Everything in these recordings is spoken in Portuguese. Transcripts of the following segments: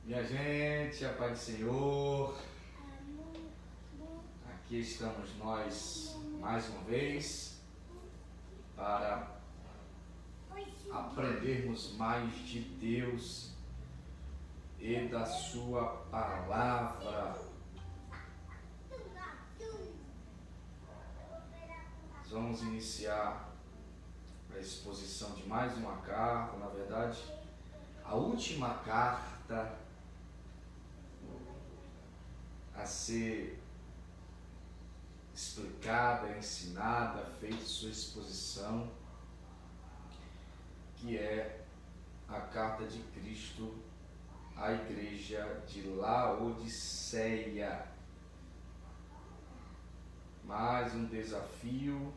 Minha gente, a paz do Senhor, aqui estamos nós mais uma vez para aprendermos mais de Deus e da sua palavra. Nós vamos iniciar a exposição de mais uma carta, na verdade, a última carta a ser explicada, ensinada, feita sua exposição, que é a carta de Cristo à igreja de Laodiceia. Mais um desafio,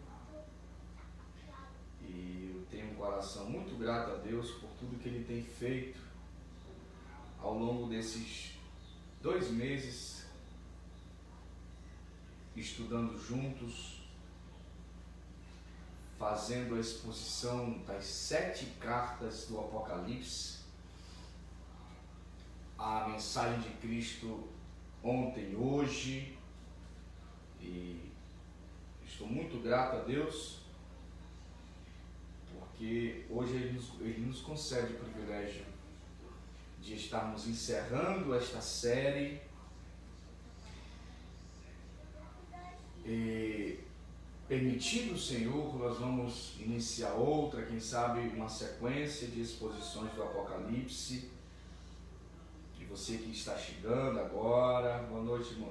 e eu tenho um coração muito grato a Deus por tudo que Ele tem feito ao longo desses 2 meses, estudando juntos, fazendo a exposição das 7 cartas do Apocalipse, a mensagem de Cristo ontem e hoje, e estou muito grato a Deus, porque hoje Ele nos concede o privilégio de estarmos encerrando esta série. E permitindo o Senhor, nós vamos iniciar outra, quem sabe uma sequência de exposições do Apocalipse. E você que está chegando agora, boa noite, irmã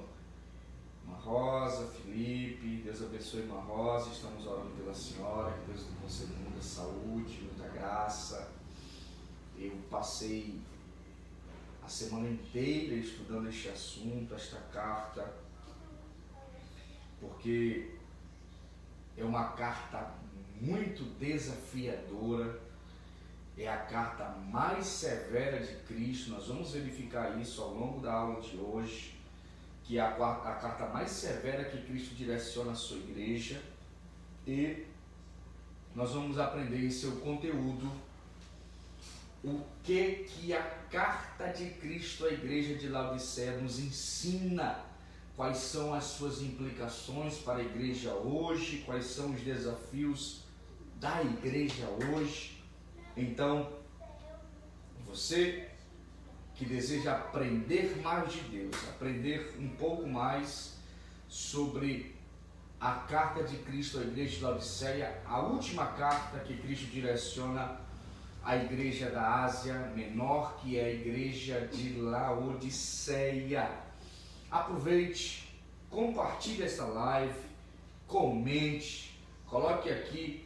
Rosa, Felipe, Deus abençoe, irmã Rosa, estamos orando pela senhora, que Deus lhe conceda muita saúde, muita graça. Eu passei a semana inteira estudando este assunto, esta carta, porque é uma carta muito desafiadora, é a carta mais severa de Cristo. Nós vamos verificar isso ao longo da aula de hoje, que é a carta mais severa que Cristo direciona à sua igreja, e nós vamos aprender em seu conteúdo o que a carta de Cristo à igreja de Laodiceia nos ensina. Quais são as suas implicações para a igreja hoje? Quais são os desafios da igreja hoje? Então, você que deseja aprender mais de Deus, aprender um pouco mais sobre a carta de Cristo à igreja de Laodiceia, a última carta que Cristo direciona à igreja da Ásia Menor, que é a igreja de Laodiceia. Aproveite, compartilhe essa live, comente, coloque aqui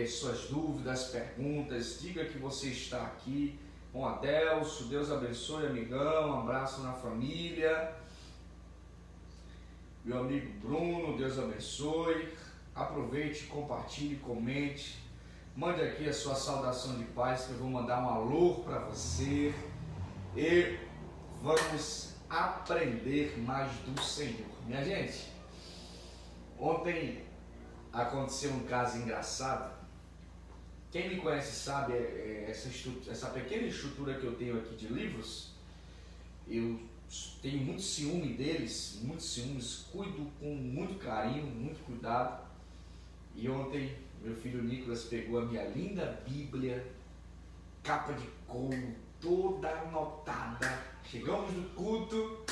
suas dúvidas, perguntas, diga que você está aqui com Adelso. Deus abençoe, amigão, um abraço na família. Meu amigo Bruno, Deus abençoe. Aproveite, compartilhe, comente, mande aqui a sua saudação de paz, que eu vou mandar um alô para você, e vamos aprender mais do Senhor. Minha gente, ontem aconteceu um caso engraçado. Quem me conhece sabe essa pequena estrutura que eu tenho aqui de livros. Eu tenho muito ciúme deles, muitos ciúmes, cuido com muito carinho, muito cuidado. E ontem meu filho Nicolas pegou a minha linda Bíblia, capa de couro, toda anotada. Chegamos no culto,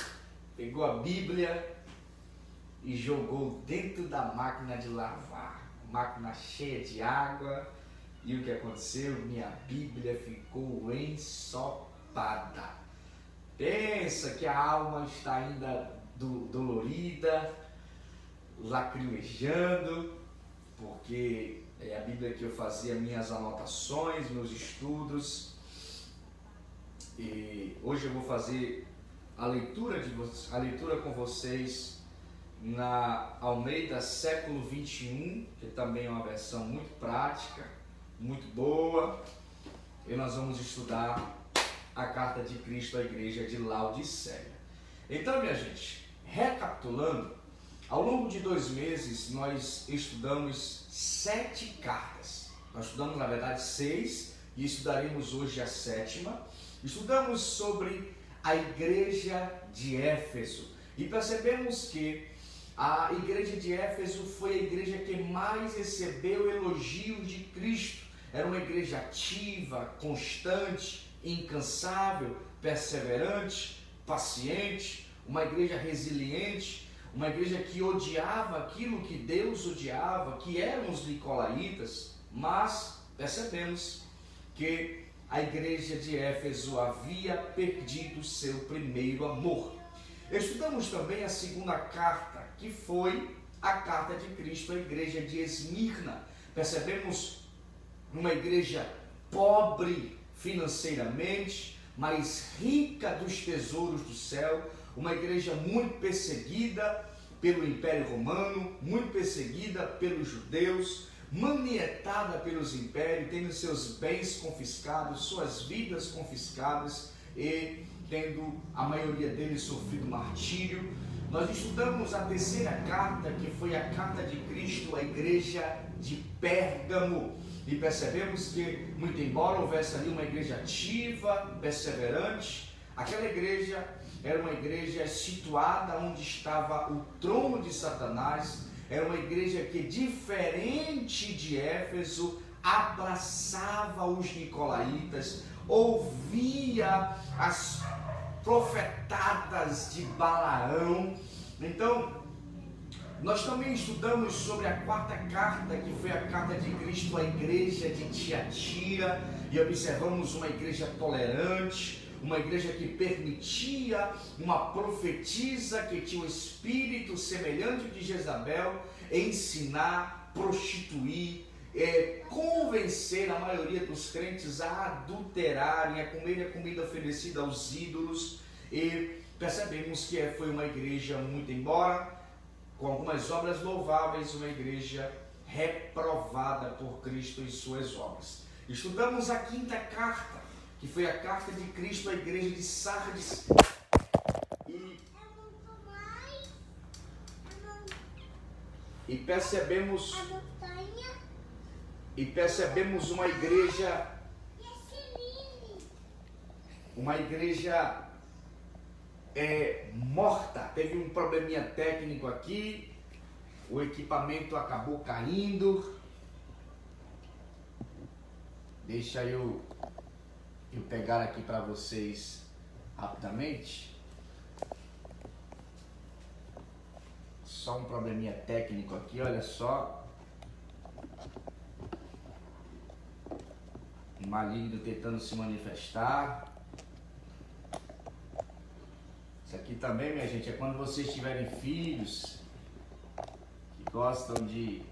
pegou a Bíblia e jogou dentro da máquina de lavar, máquina cheia de água. E o que aconteceu? Minha Bíblia ficou ensopada. Pensa que a alma está ainda dolorida, lacrimejando, porque é a Bíblia que eu fazia minhas anotações, meus estudos. E hoje eu vou fazer a leitura com vocês na Almeida Século XXI, que também é uma versão muito prática, muito boa. E nós vamos estudar a carta de Cristo à igreja de Laodiceia. Então, minha gente, recapitulando, ao longo de 2 meses nós estudamos 7 cartas. Nós estudamos, na verdade, 6, e estudaremos hoje a 7ª. Estudamos sobre a igreja de Éfeso. E percebemos que a igreja de Éfeso foi a igreja que mais recebeu elogios de Cristo. Era uma igreja ativa, constante, incansável, perseverante, paciente, uma igreja resiliente, uma igreja que odiava aquilo que Deus odiava, que eram os nicolaítas, mas percebemos que a igreja de Éfeso havia perdido seu primeiro amor. Estudamos também a segunda carta, que foi a carta de Cristo à igreja de Esmirna. Percebemos uma igreja pobre financeiramente, mas rica dos tesouros do céu, uma igreja muito perseguida pelo Império Romano, muito perseguida pelos judeus, manietada pelos impérios, tendo seus bens confiscados, suas vidas confiscadas e tendo a maioria deles sofrido martírio. Nós estudamos a terceira carta, que foi a carta de Cristo à igreja de Pérgamo, e percebemos que, muito embora houvesse ali uma igreja ativa, perseverante, aquela igreja era uma igreja situada onde estava o trono de Satanás. Era uma igreja que, diferente de Éfeso, abraçava os nicolaítas, ouvia as profetadas de Balaão. Então, nós também estudamos sobre a quarta carta, que foi a carta de Cristo à igreja de Tiatira, e observamos uma igreja tolerante, uma igreja que permitia uma profetisa que tinha um espírito semelhante de Jezabel ensinar, prostituir, convencer a maioria dos crentes a adulterarem, a comerem a comida oferecida aos ídolos. E percebemos que foi uma igreja, muito embora com algumas obras louváveis, uma igreja reprovada por Cristo em suas obras. Estudamos a quinta carta, que foi a carta de Cristo à igreja de Sardes. E percebemos uma igreja morta. Teve um probleminha técnico aqui, o equipamento acabou caindo. Deixa eu pegar aqui para vocês rapidamente. Só um probleminha técnico aqui, olha só. Um maligno tentando se manifestar. Isso aqui também, minha gente, é quando vocês tiverem filhos que gostam de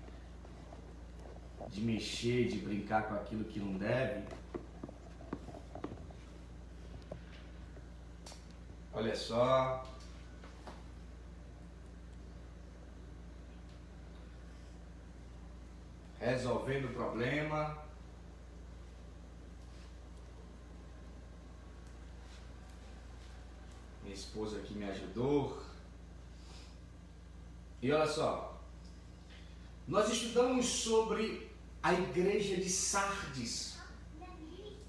mexer, de brincar com aquilo que não deve. Olha só. Resolvendo o problema. Minha esposa aqui me ajudou. E olha só. Nós estudamos sobre a igreja de Sardes.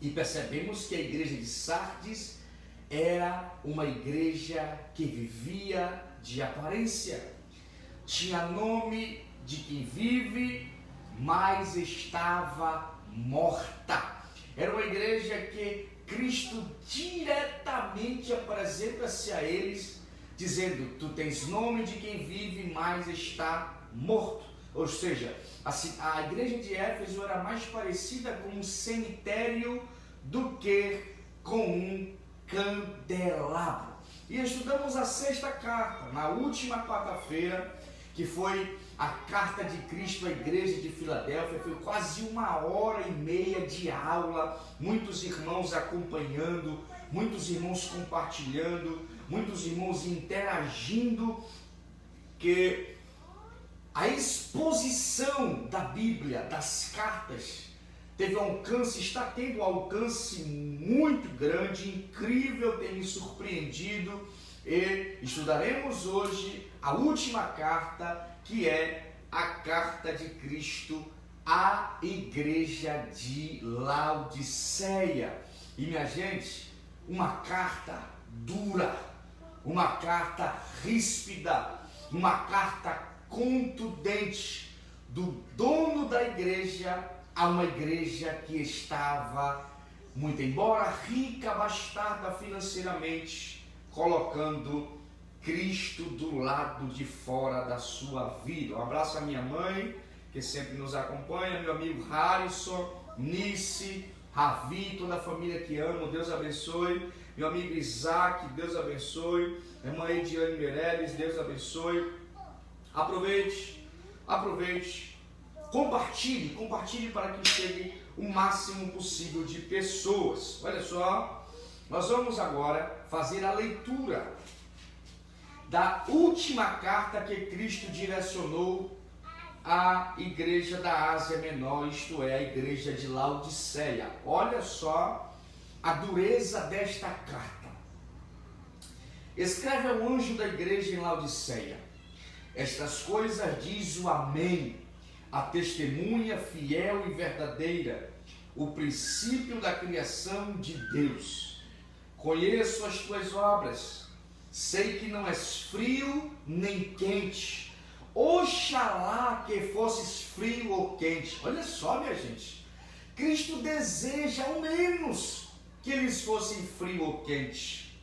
E percebemos que a igreja de Sardes era uma igreja que vivia de aparência. Tinha nome de quem vive, mas estava morta. Era uma igreja que Cristo diretamente apresenta-se a eles, dizendo: tu tens nome de quem vive, mas está morto. Ou seja, a igreja de Éfeso era mais parecida com um cemitério do que com um candelabro. E estudamos a sexta carta, na última quarta-feira, que foi a carta de Cristo à igreja de Filadélfia. Foi quase 1h30 de aula, muitos irmãos acompanhando, muitos irmãos compartilhando, muitos irmãos interagindo, que a exposição da Bíblia, das cartas, teve alcance, está tendo um alcance muito grande, incrível, tem me surpreendido. E estudaremos hoje a última carta, que é a carta de Cristo à igreja de Laodiceia. E minha gente, uma carta dura, uma carta ríspida, uma carta contundente do dono da igreja a uma igreja que estava, muito embora rica, abastada financeiramente, colocando Cristo do lado de fora da sua vida. Um abraço à minha mãe, que sempre nos acompanha, meu amigo Harrison, Nice, Ravi, toda a família que amo, Deus abençoe. Meu amigo Isaac, Deus abençoe. Minha irmã Ediane Meirelles, Deus abençoe. Aproveite, compartilhe para que chegue o máximo possível de pessoas. Olha só, nós vamos agora fazer a leitura da última carta que Cristo direcionou à igreja da Ásia Menor, isto é, a igreja de Laodiceia. Olha só a dureza desta carta. Escreve ao anjo da igreja em Laodiceia: estas coisas diz o Amém, a testemunha fiel e verdadeira, o princípio da criação de Deus. Conheço as tuas obras, sei que não és frio nem quente. Oxalá que fosses frio ou quente. Olha só, minha gente, Cristo deseja ao menos que eles fossem frio ou quente.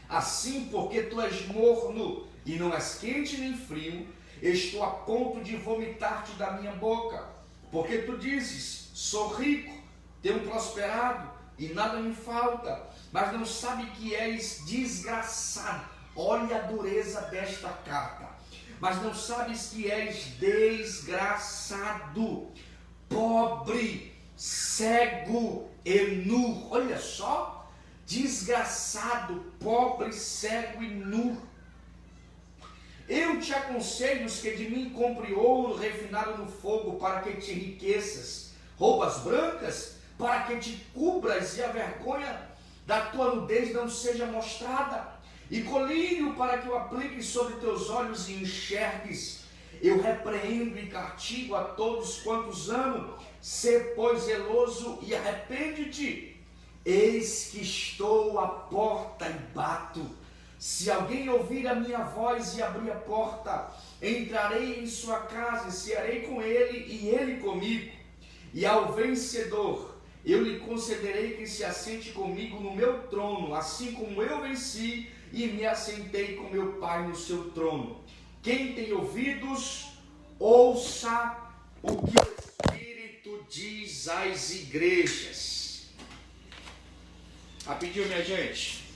Assim, porque tu és morno e não és quente nem frio, estou a ponto de vomitar-te da minha boca. Porque tu dizes: sou rico, tenho prosperado e nada me falta, mas não sabe que és desgraçado. Olha a dureza desta carta. Mas não sabes que és desgraçado, pobre, cego e nu. Olha só, desgraçado, pobre, cego e nu. Eu te aconselho que de mim compre ouro refinado no fogo, para que te enriqueças, roupas brancas, para que te cubras e a vergonha da tua nudez não seja mostrada, e colírio para que o apliques sobre teus olhos e enxergues. Eu repreendo e castigo a todos quantos amo. Sê, pois, zeloso e arrepende-te. Eis que estou à porta e bato. Se alguém ouvir a minha voz e abrir a porta, entrarei em sua casa e cearei com ele e ele comigo. E ao vencedor eu lhe concederei que se assente comigo no meu trono, assim como eu venci e me assentei com meu Pai no seu trono. Quem tem ouvidos, ouça o que o Espírito diz às igrejas. Rapidinho, minha gente.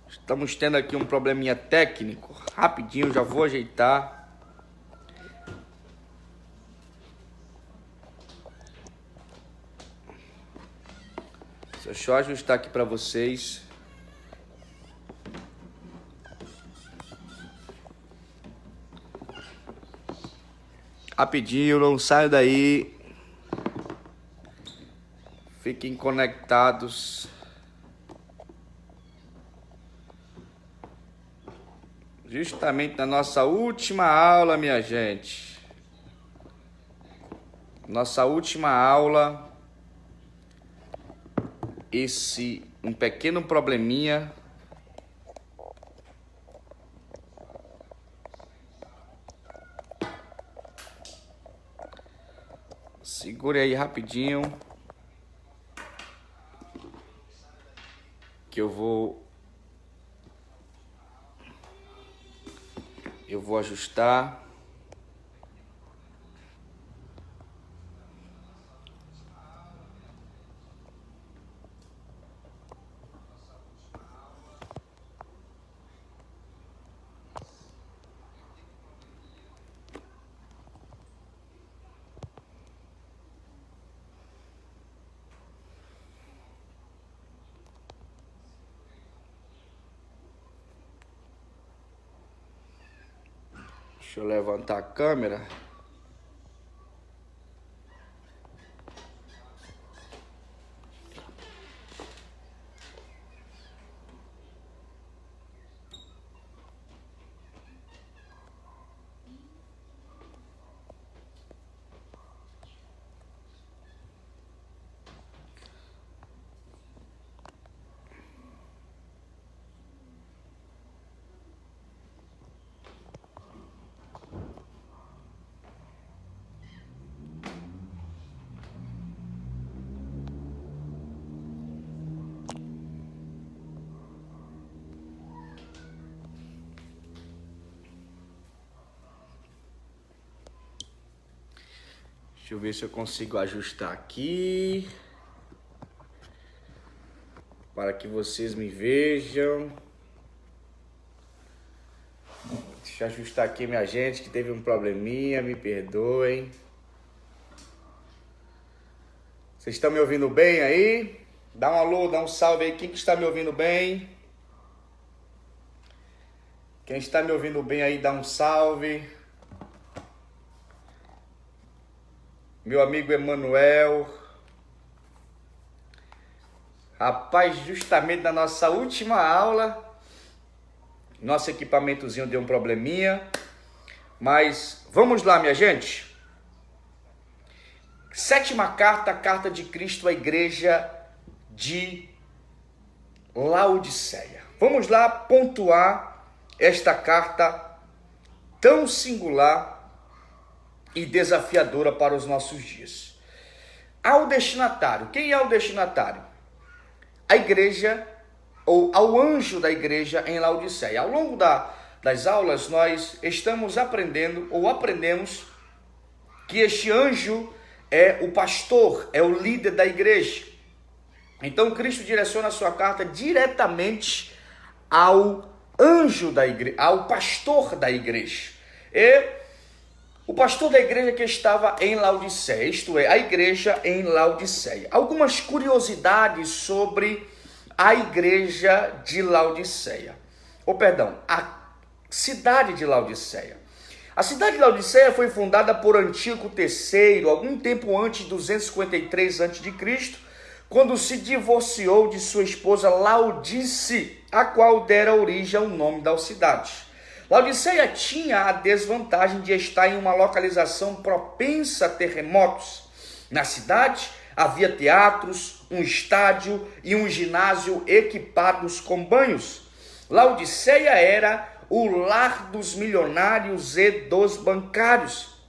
Estamos tendo aqui um probleminha técnico. Rapidinho, já vou ajeitar. Deixa eu ajustar aqui para vocês. Rapidinho, não saio daí. Fiquem conectados. Justamente na nossa última aula, minha gente. Nossa última aula. Um pequeno probleminha. Segure aí rapidinho. Que eu vou ajustar. Deixa eu levantar a câmera. Deixa eu ver se eu consigo ajustar aqui. Para que vocês me vejam. Deixa eu ajustar aqui, minha gente, que teve um probleminha, me perdoem. Vocês estão me ouvindo bem aí? Dá um alô, dá um salve aí. Quem que está me ouvindo bem? Quem está me ouvindo bem aí, dá um salve. Meu amigo Emanuel. Rapaz, justamente na nossa última aula, nosso equipamentozinho deu um probleminha. Mas vamos lá, minha gente. Sétima carta, a carta de Cristo à igreja de Laodiceia. Vamos lá pontuar esta carta tão singular e desafiadora para os nossos dias. Ao destinatário. Quem é o destinatário? A igreja, ou ao anjo da igreja em Laodiceia. Ao longo das aulas, nós estamos aprendendo, ou aprendemos, que este anjo é o pastor, é o líder da igreja. Então, Cristo direciona a sua carta diretamente ao anjo da igreja, ao pastor da igreja. E o pastor da igreja que estava em Laodiceia, isto é, a igreja em Laodiceia. Algumas curiosidades sobre a igreja de Laodiceia. A cidade de Laodiceia. A cidade de Laodiceia foi fundada por Antíoco III, algum tempo antes de 253 a.C., quando se divorciou de sua esposa Laodice, a qual dera origem ao nome da cidade. Laodiceia tinha a desvantagem de estar em uma localização propensa a terremotos. Na cidade havia teatros, um estádio e um ginásio equipados com banhos. Laodiceia era o lar dos milionários e dos bancários.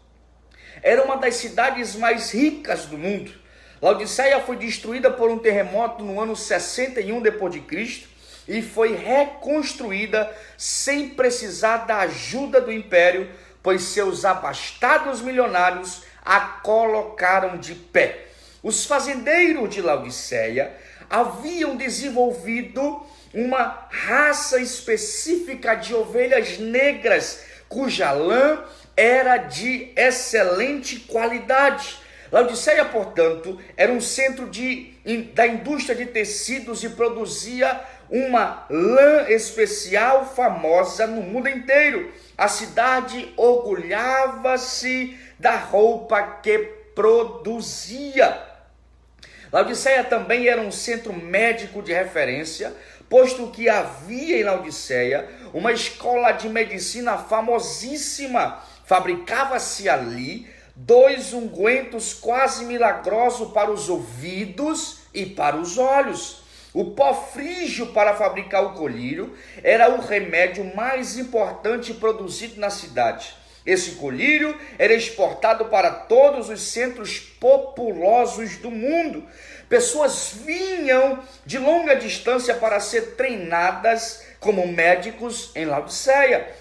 Era uma das cidades mais ricas do mundo. Laodiceia foi destruída por um terremoto no ano 61 d.C. e foi reconstruída sem precisar da ajuda do império, pois seus abastados milionários a colocaram de pé. Os fazendeiros de Laodiceia haviam desenvolvido uma raça específica de ovelhas negras, cuja lã era de excelente qualidade. Laodiceia, portanto, era um centro da indústria de tecidos e produzia uma lã especial famosa no mundo inteiro. A cidade orgulhava-se da roupa que produzia. Laodiceia também era um centro médico de referência, posto que havia em Laodiceia uma escola de medicina famosíssima. Fabricava-se ali 2 ungüentos quase milagrosos para os ouvidos e para os olhos. O pó frígio para fabricar o colírio era o remédio mais importante produzido na cidade. Esse colírio era exportado para todos os centros populosos do mundo. Pessoas vinham de longa distância para ser treinadas como médicos em Laodiceia.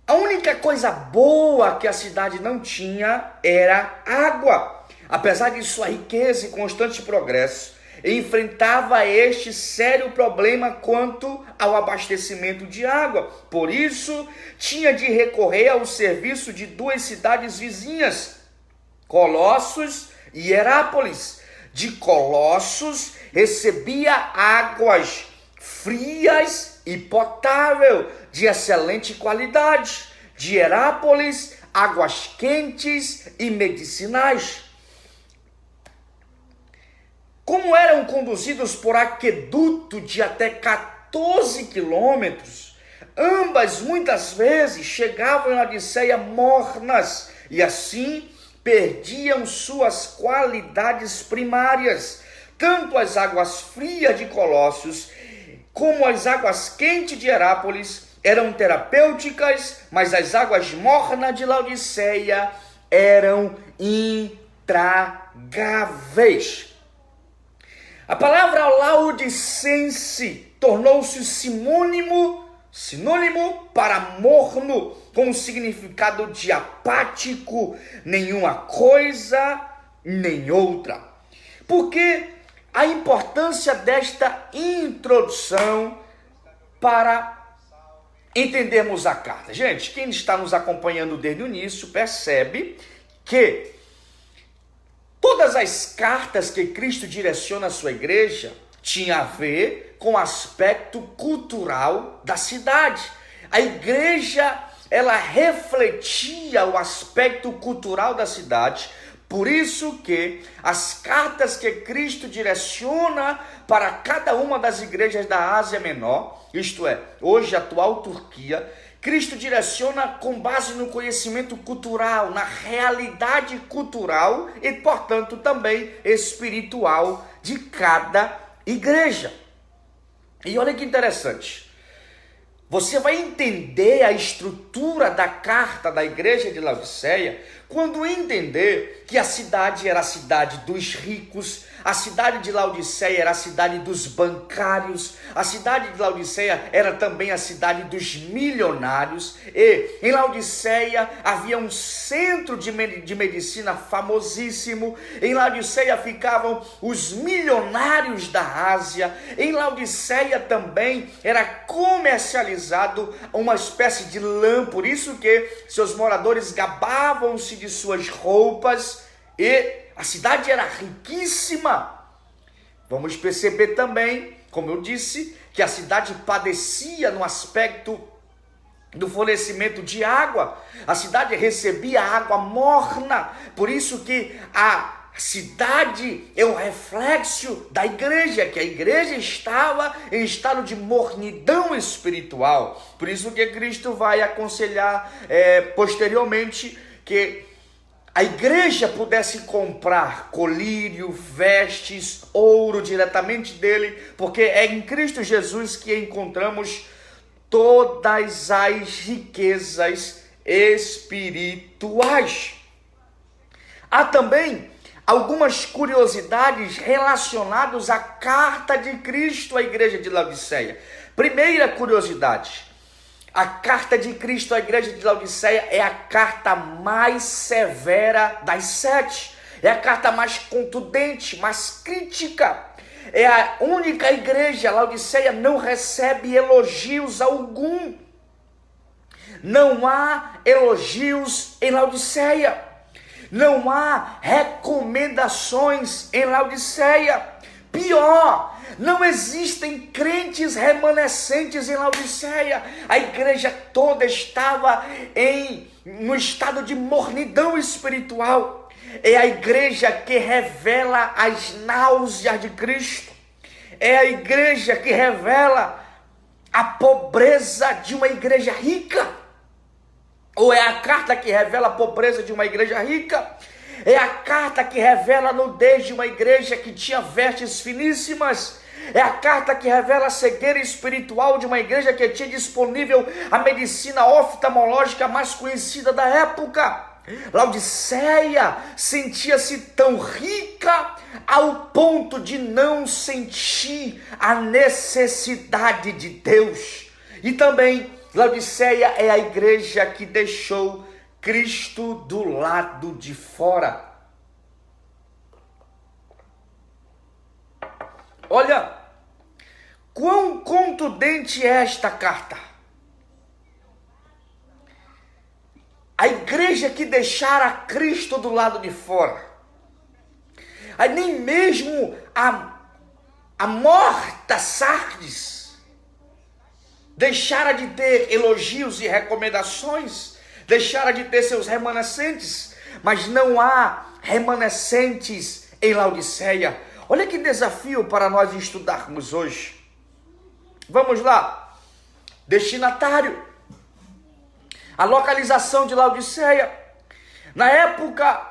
A única coisa boa que a cidade não tinha era água. Apesar de sua riqueza e constante progresso, enfrentava este sério problema quanto ao abastecimento de água. Por isso, tinha de recorrer ao serviço de 2 cidades vizinhas, Colossos e Herápolis. De Colossos recebia águas frias e potável, de excelente qualidade. De Herápolis, águas quentes e medicinais. Como eram conduzidos por aqueduto de até 14 quilômetros, ambas muitas vezes chegavam em Laodiceia mornas e assim perdiam suas qualidades primárias. Tanto as águas frias de Colossos como as águas quentes de Herápolis eram terapêuticas, mas as águas mornas de Laodiceia eram intragáveis. A palavra laodicense tornou-se sinônimo para morno, com o significado de apático, nenhuma coisa, nem outra. Porque a importância desta introdução para entendermos a carta. Gente, quem está nos acompanhando desde o início percebe que todas as cartas que Cristo direciona à sua igreja tinham a ver com o aspecto cultural da cidade. A igreja, ela refletia o aspecto cultural da cidade. Por isso que as cartas que Cristo direciona para cada uma das igrejas da Ásia Menor, isto é, hoje a atual Turquia, Cristo direciona com base no conhecimento cultural, na realidade cultural e, portanto, também espiritual de cada igreja. E olha que interessante, você vai entender a estrutura da carta da igreja de Laodiceia quando entender que a cidade era a cidade dos ricos, a cidade de Laodiceia era a cidade dos bancários, a cidade de Laodiceia era também a cidade dos milionários, e em Laodiceia havia um centro de medicina famosíssimo, em Laodiceia ficavam os milionários da Ásia, em Laodiceia também era comercializado uma espécie de lã, por isso que seus moradores gabavam-se de suas roupas, e a cidade era riquíssima. Vamos perceber também, como eu disse, que a cidade padecia no aspecto do fornecimento de água. A cidade recebia água morna, por isso que a cidade é um reflexo da igreja, que a igreja estava em estado de mornidão espiritual. Por isso que Cristo vai aconselhar posteriormente que a igreja pudesse comprar colírio, vestes, ouro diretamente dele, porque é em Cristo Jesus que encontramos todas as riquezas espirituais. Há também algumas curiosidades relacionadas à carta de Cristo à igreja de Laodiceia. Primeira curiosidade: a carta de Cristo à igreja de Laodiceia é a carta mais severa das 7. É a carta mais contundente, mais crítica. É a única igreja, Laodiceia não recebe elogios algum. Não há elogios em Laodiceia. Não há recomendações em Laodiceia. Pior, não existem crentes remanescentes em Laodiceia. A igreja toda estava no estado de mornidão espiritual. É a igreja que revela as náuseas de Cristo. É a igreja que revela a pobreza de uma igreja rica. Ou é a carta que revela a pobreza de uma igreja rica? É a carta que revela a nudez de uma igreja que tinha vestes finíssimas. É a carta que revela a cegueira espiritual de uma igreja que tinha disponível a medicina oftalmológica mais conhecida da época. Laodiceia sentia-se tão rica ao ponto de não sentir a necessidade de Deus. E também Laodiceia é a igreja que deixou Cristo do lado de fora. Olha, quão contundente é esta carta. A igreja que deixara Cristo do lado de fora. Aí nem mesmo a morta Sardes deixara de ter elogios e recomendações, deixara de ter seus remanescentes, mas não há remanescentes em Laodiceia. Olha que desafio para nós estudarmos hoje. Vamos lá. Destinatário. A localização de Laodiceia. Na época,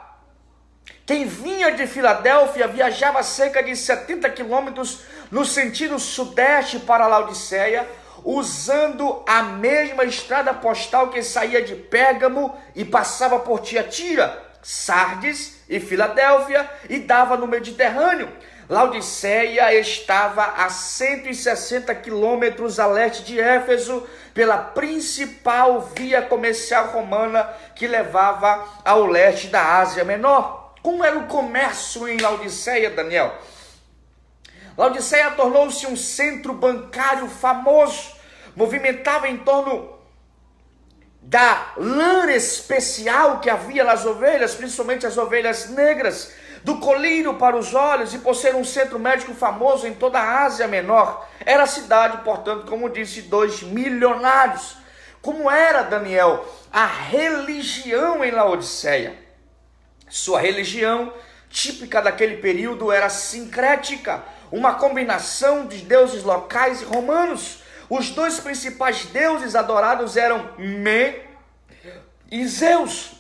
quem vinha de Filadélfia viajava cerca de 70 quilômetros no sentido sudeste para Laodiceia, usando a mesma estrada postal que saía de Pérgamo e passava por Tiatira, Sardes e Filadélfia e dava no Mediterrâneo. Laodiceia estava a 160 quilômetros a leste de Éfeso, pela principal via comercial romana que levava ao leste da Ásia Menor. Como era o comércio em Laodiceia, Daniel? Laodiceia tornou-se um centro bancário famoso, movimentava em torno da lã especial que havia nas ovelhas, principalmente as ovelhas negras, do colírio para os olhos, e por ser um centro médico famoso em toda a Ásia Menor, era a cidade, portanto, como disse, 2 milionários. Como era, Daniel, a religião em Laodiceia? Sua religião, típica daquele período, era sincrética, uma combinação de deuses locais e romanos. Os 2 principais deuses adorados eram Me e Zeus.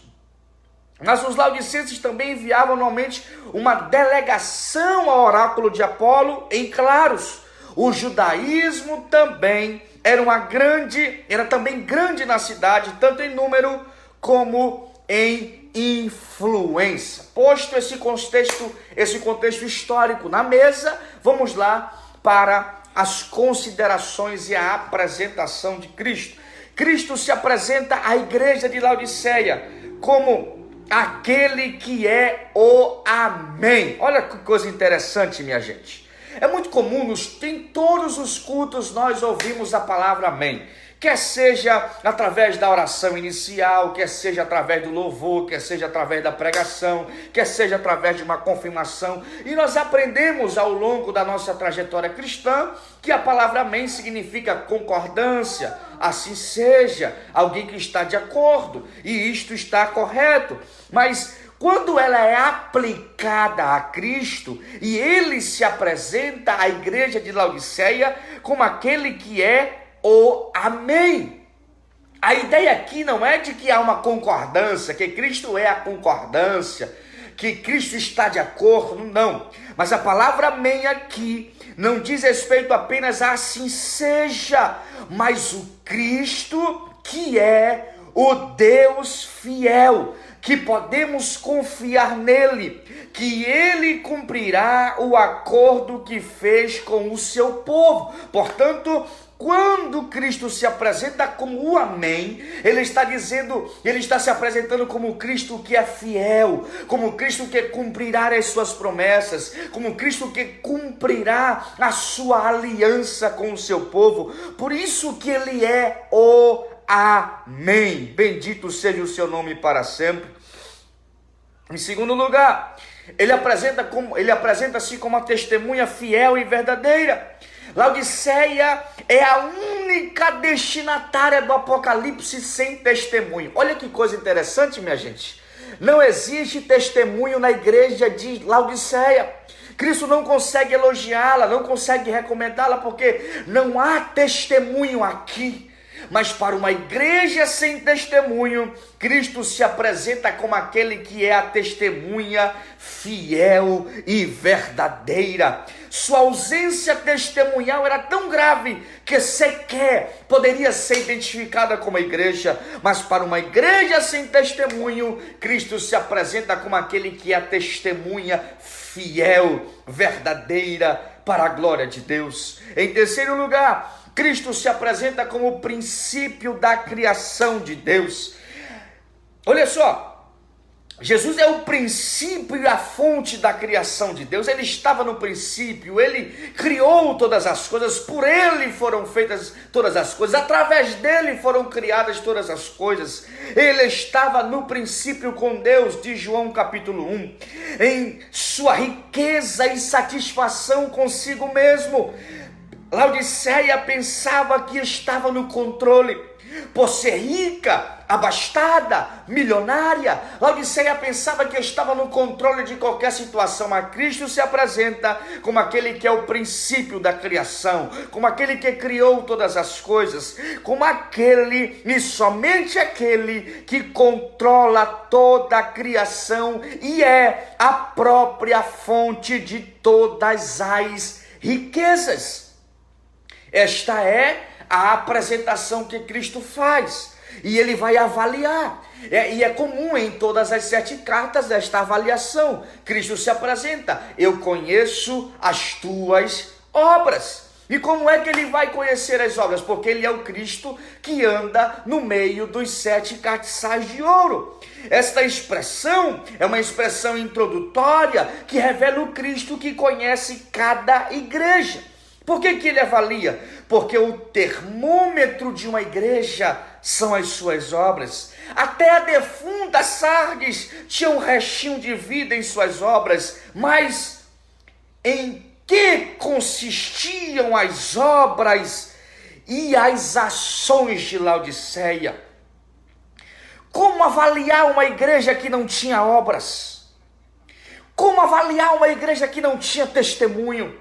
Mas os laodicenses também enviavam anualmente uma delegação ao oráculo de Apolo em Claros. O judaísmo também era também grande na cidade, tanto em número como em influência. Posto esse contexto histórico na mesa, vamos lá para as considerações e a apresentação de Cristo. Cristo se apresenta à igreja de Laodiceia como aquele que é o Amém. Olha que coisa interessante, minha gente. É muito comum, em todos os cultos nós ouvimos a palavra Amém. Quer seja através da oração inicial, quer seja através do louvor, quer seja através da pregação, quer seja através de uma confirmação. E nós aprendemos ao longo da nossa trajetória cristã que a palavra Amém significa concordância, assim seja, alguém que está de acordo, e isto está correto. Mas quando ela é aplicada a Cristo, e ele se apresenta à igreja de Laodiceia como aquele que é o Amém. A ideia aqui não é de que há uma concordância, que Cristo é a concordância, que Cristo está de acordo, não. Mas a palavra Amém aqui não diz respeito apenas a assim seja, mas o Cristo que é o Deus fiel, que podemos confiar nele, que ele cumprirá o acordo que fez com o seu povo. Portanto, quando Cristo se apresenta como o Amém, ele está se apresentando como Cristo que é fiel, como Cristo que cumprirá as suas promessas, como Cristo que cumprirá a sua aliança com o seu povo. Por isso que ele é o Amém. Bendito seja o seu nome para sempre. Em segundo lugar, ele apresenta-se como uma testemunha fiel e verdadeira. Laodiceia é a única destinatária do Apocalipse sem testemunho. Olha que coisa interessante, minha gente. Não existe testemunho na igreja de Laodiceia. Cristo não consegue elogiá-la, não consegue recomendá-la, porque não há testemunho aqui. Mas para uma igreja sem testemunho, Cristo se apresenta como aquele que é a testemunha fiel e verdadeira. Sua ausência testemunhal era tão grave que sequer poderia ser identificada como igreja. Mas para uma igreja sem testemunho, Cristo se apresenta como aquele que é a testemunha fiel, verdadeira, para a glória de Deus. Em terceiro lugar, Cristo se apresenta como o princípio da criação de Deus. Olha só, Jesus é o princípio e a fonte da criação de Deus. Ele estava no princípio, ele criou todas as coisas, por ele foram feitas todas as coisas, através dele foram criadas todas as coisas. Ele estava no princípio com Deus, de João capítulo 1, em sua riqueza e satisfação consigo mesmo. Laodiceia pensava que estava no controle, por ser rica, abastada, milionária. Laodiceia pensava que estava no controle de qualquer situação, mas Cristo se apresenta como aquele que é o princípio da criação, como aquele que criou todas as coisas, como aquele e somente aquele que controla toda a criação e é a própria fonte de todas as riquezas. Esta é a apresentação que Cristo faz, e ele vai avaliar. E é comum em todas as 7 cartas esta avaliação. Cristo se apresenta: eu conheço as tuas obras. E como é que ele vai conhecer as obras? Porque ele é o Cristo que anda no meio dos 7 castiçais de ouro. Esta expressão é uma expressão introdutória que revela o Cristo que conhece cada igreja. Por que ele avalia? Porque o termômetro de uma igreja são as suas obras. Até a defunta Sardes tinha um restinho de vida em suas obras, mas em que consistiam as obras e as ações de Laodiceia? Como avaliar uma igreja que não tinha obras? Como avaliar uma igreja que não tinha testemunho?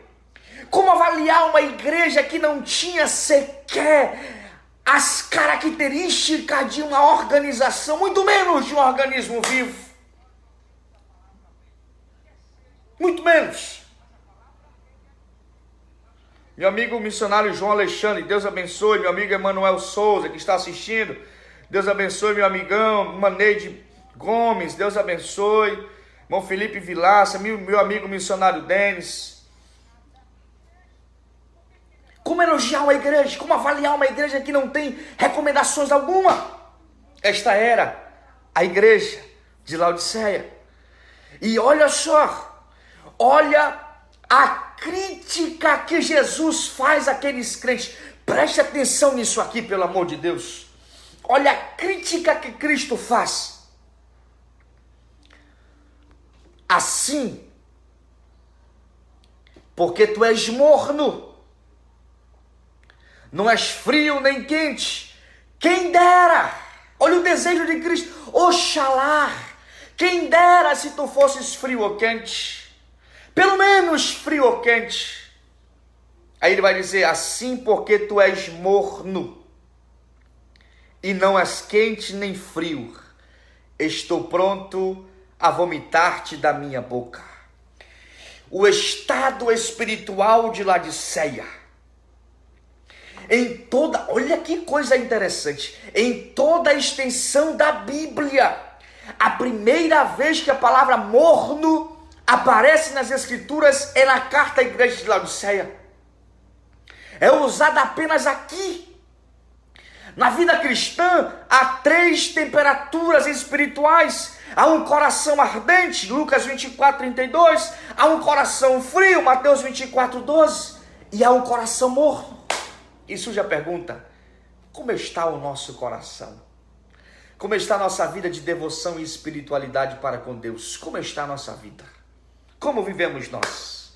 Como avaliar uma igreja que não tinha sequer as características de uma organização, muito menos de um organismo vivo? Muito menos. Meu amigo missionário João Alexandre, Deus abençoe. Meu amigo Emanuel Souza, que está assistindo, Deus abençoe. Meu amigão Maneide Gomes, Deus abençoe. Irmão Felipe Vilaça, meu amigo missionário Denis. Como elogiar uma igreja? Como avaliar uma igreja que não tem recomendações alguma? Esta era a igreja de Laodiceia. E olha só, olha a crítica que Jesus faz àqueles crentes. Preste atenção nisso aqui, pelo amor de Deus. Olha a crítica que Cristo faz. Assim, porque tu és morno, não és frio nem quente, quem dera. Olha o desejo de Cristo: oxalá, quem dera se tu fosses frio ou quente. Pelo menos frio ou quente. Aí ele vai dizer: assim porque tu és morno, e não és quente nem frio, estou pronto a vomitar-te da minha boca. O estado espiritual de Laodiceia, em toda, olha que coisa interessante, em toda a extensão da Bíblia, a primeira vez que a palavra morno aparece nas Escrituras é na carta à igreja de Laodiceia. É usada apenas aqui. Na vida cristã, há 3 temperaturas espirituais. Há um coração ardente, Lucas 24:32. Há um coração frio, Mateus 24:12. E há um coração morno. E surge a pergunta: como está o nosso coração? Como está a nossa vida de devoção e espiritualidade para com Deus? Como está a nossa vida? Como vivemos nós?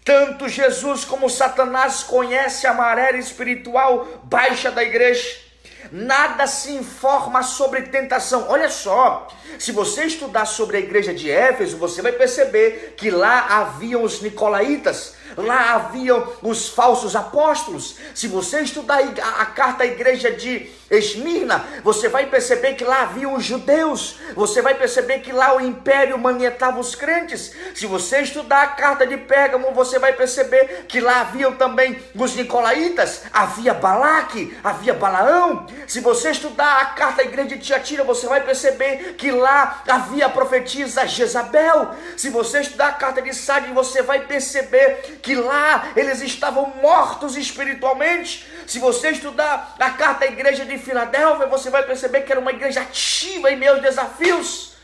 Tanto Jesus como Satanás conhece a maré espiritual baixa da igreja. Nada se informa sobre tentação. Olha só, se você estudar sobre a igreja de Éfeso, você vai perceber que lá haviam os nicolaítas, lá haviam os falsos apóstolos. Se você estudar a carta à igreja de Esmirna, você vai perceber que lá haviam os judeus. Você vai perceber que lá o império manietava os crentes. Se você estudar a carta de Pérgamo, você vai perceber que lá haviam também os nicolaítas. Havia Balaque, havia Balaão. Se você estudar a carta à igreja de Tiatira, você vai perceber que lá havia a profetisa Jezabel. Se você estudar a carta de Sardes, você vai perceber que lá eles estavam mortos espiritualmente. Se você estudar a carta à igreja de Filadélfia, você vai perceber que era uma igreja ativa em meio aos desafios.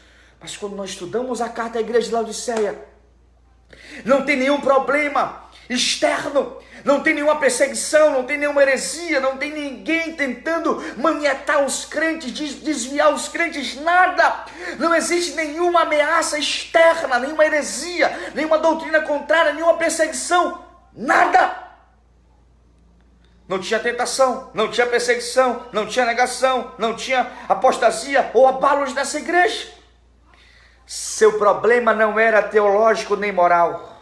Mas quando nós estudamos a carta à igreja de Laodiceia, não tem nenhum problema externo, não tem nenhuma perseguição, não tem nenhuma heresia, não tem ninguém tentando manietar os crentes, desviar os crentes, nada. Não existe nenhuma ameaça externa, nenhuma heresia, nenhuma doutrina contrária, nenhuma perseguição, nada. Não tinha tentação, não tinha perseguição, não tinha negação, não tinha apostasia ou abalos nessa igreja. Seu problema não era teológico nem moral.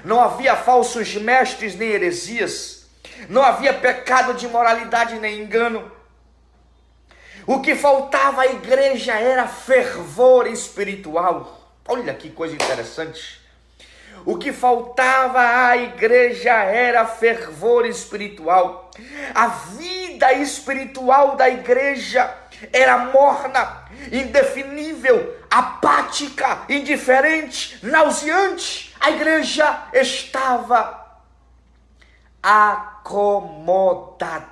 Não havia falsos mestres nem heresias. Não havia pecado de imoralidade nem engano. O que faltava à igreja era fervor espiritual. Olha que coisa interessante. O que faltava à igreja era fervor espiritual. A vida espiritual da igreja era morna, indefinível, apática, indiferente, nauseante. A igreja estava acomodada.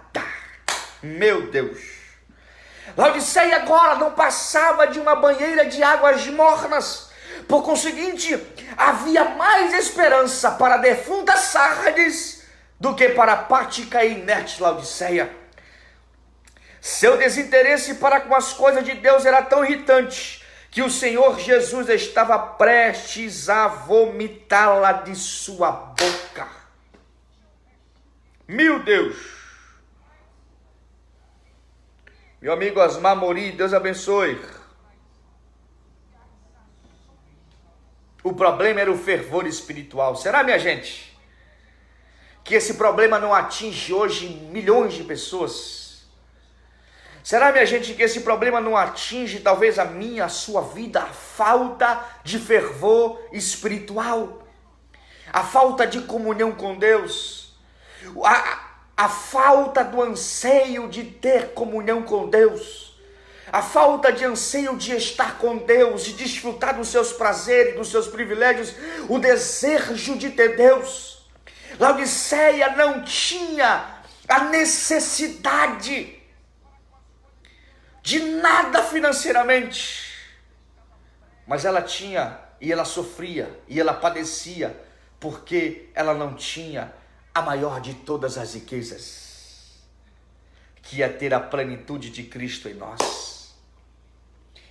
Meu Deus. Laodiceia agora não passava de uma banheira de águas mornas. Por conseguinte, havia mais esperança para a defunta Sardes do que para a apática e inerte Laodiceia. Seu desinteresse para com as coisas de Deus era tão irritante que o Senhor Jesus estava prestes a vomitá-la de sua boca. Meu Deus! Meu amigo Osmar Mori, Deus abençoe. O problema era o fervor espiritual. Será, minha gente, que esse problema não atinge hoje milhões de pessoas? Será, minha gente, que esse problema não atinge talvez a minha, a sua vida? A falta de fervor espiritual, a falta de comunhão com Deus, a falta do anseio de ter comunhão com Deus, a falta de anseio de estar com Deus, de desfrutar dos seus prazeres, dos seus privilégios, o desejo de ter Deus. Laodiceia não tinha a necessidade de nada financeiramente, mas ela tinha, e ela sofria, e ela padecia, porque ela não tinha a maior de todas as riquezas, que ia ter a plenitude de Cristo em nós.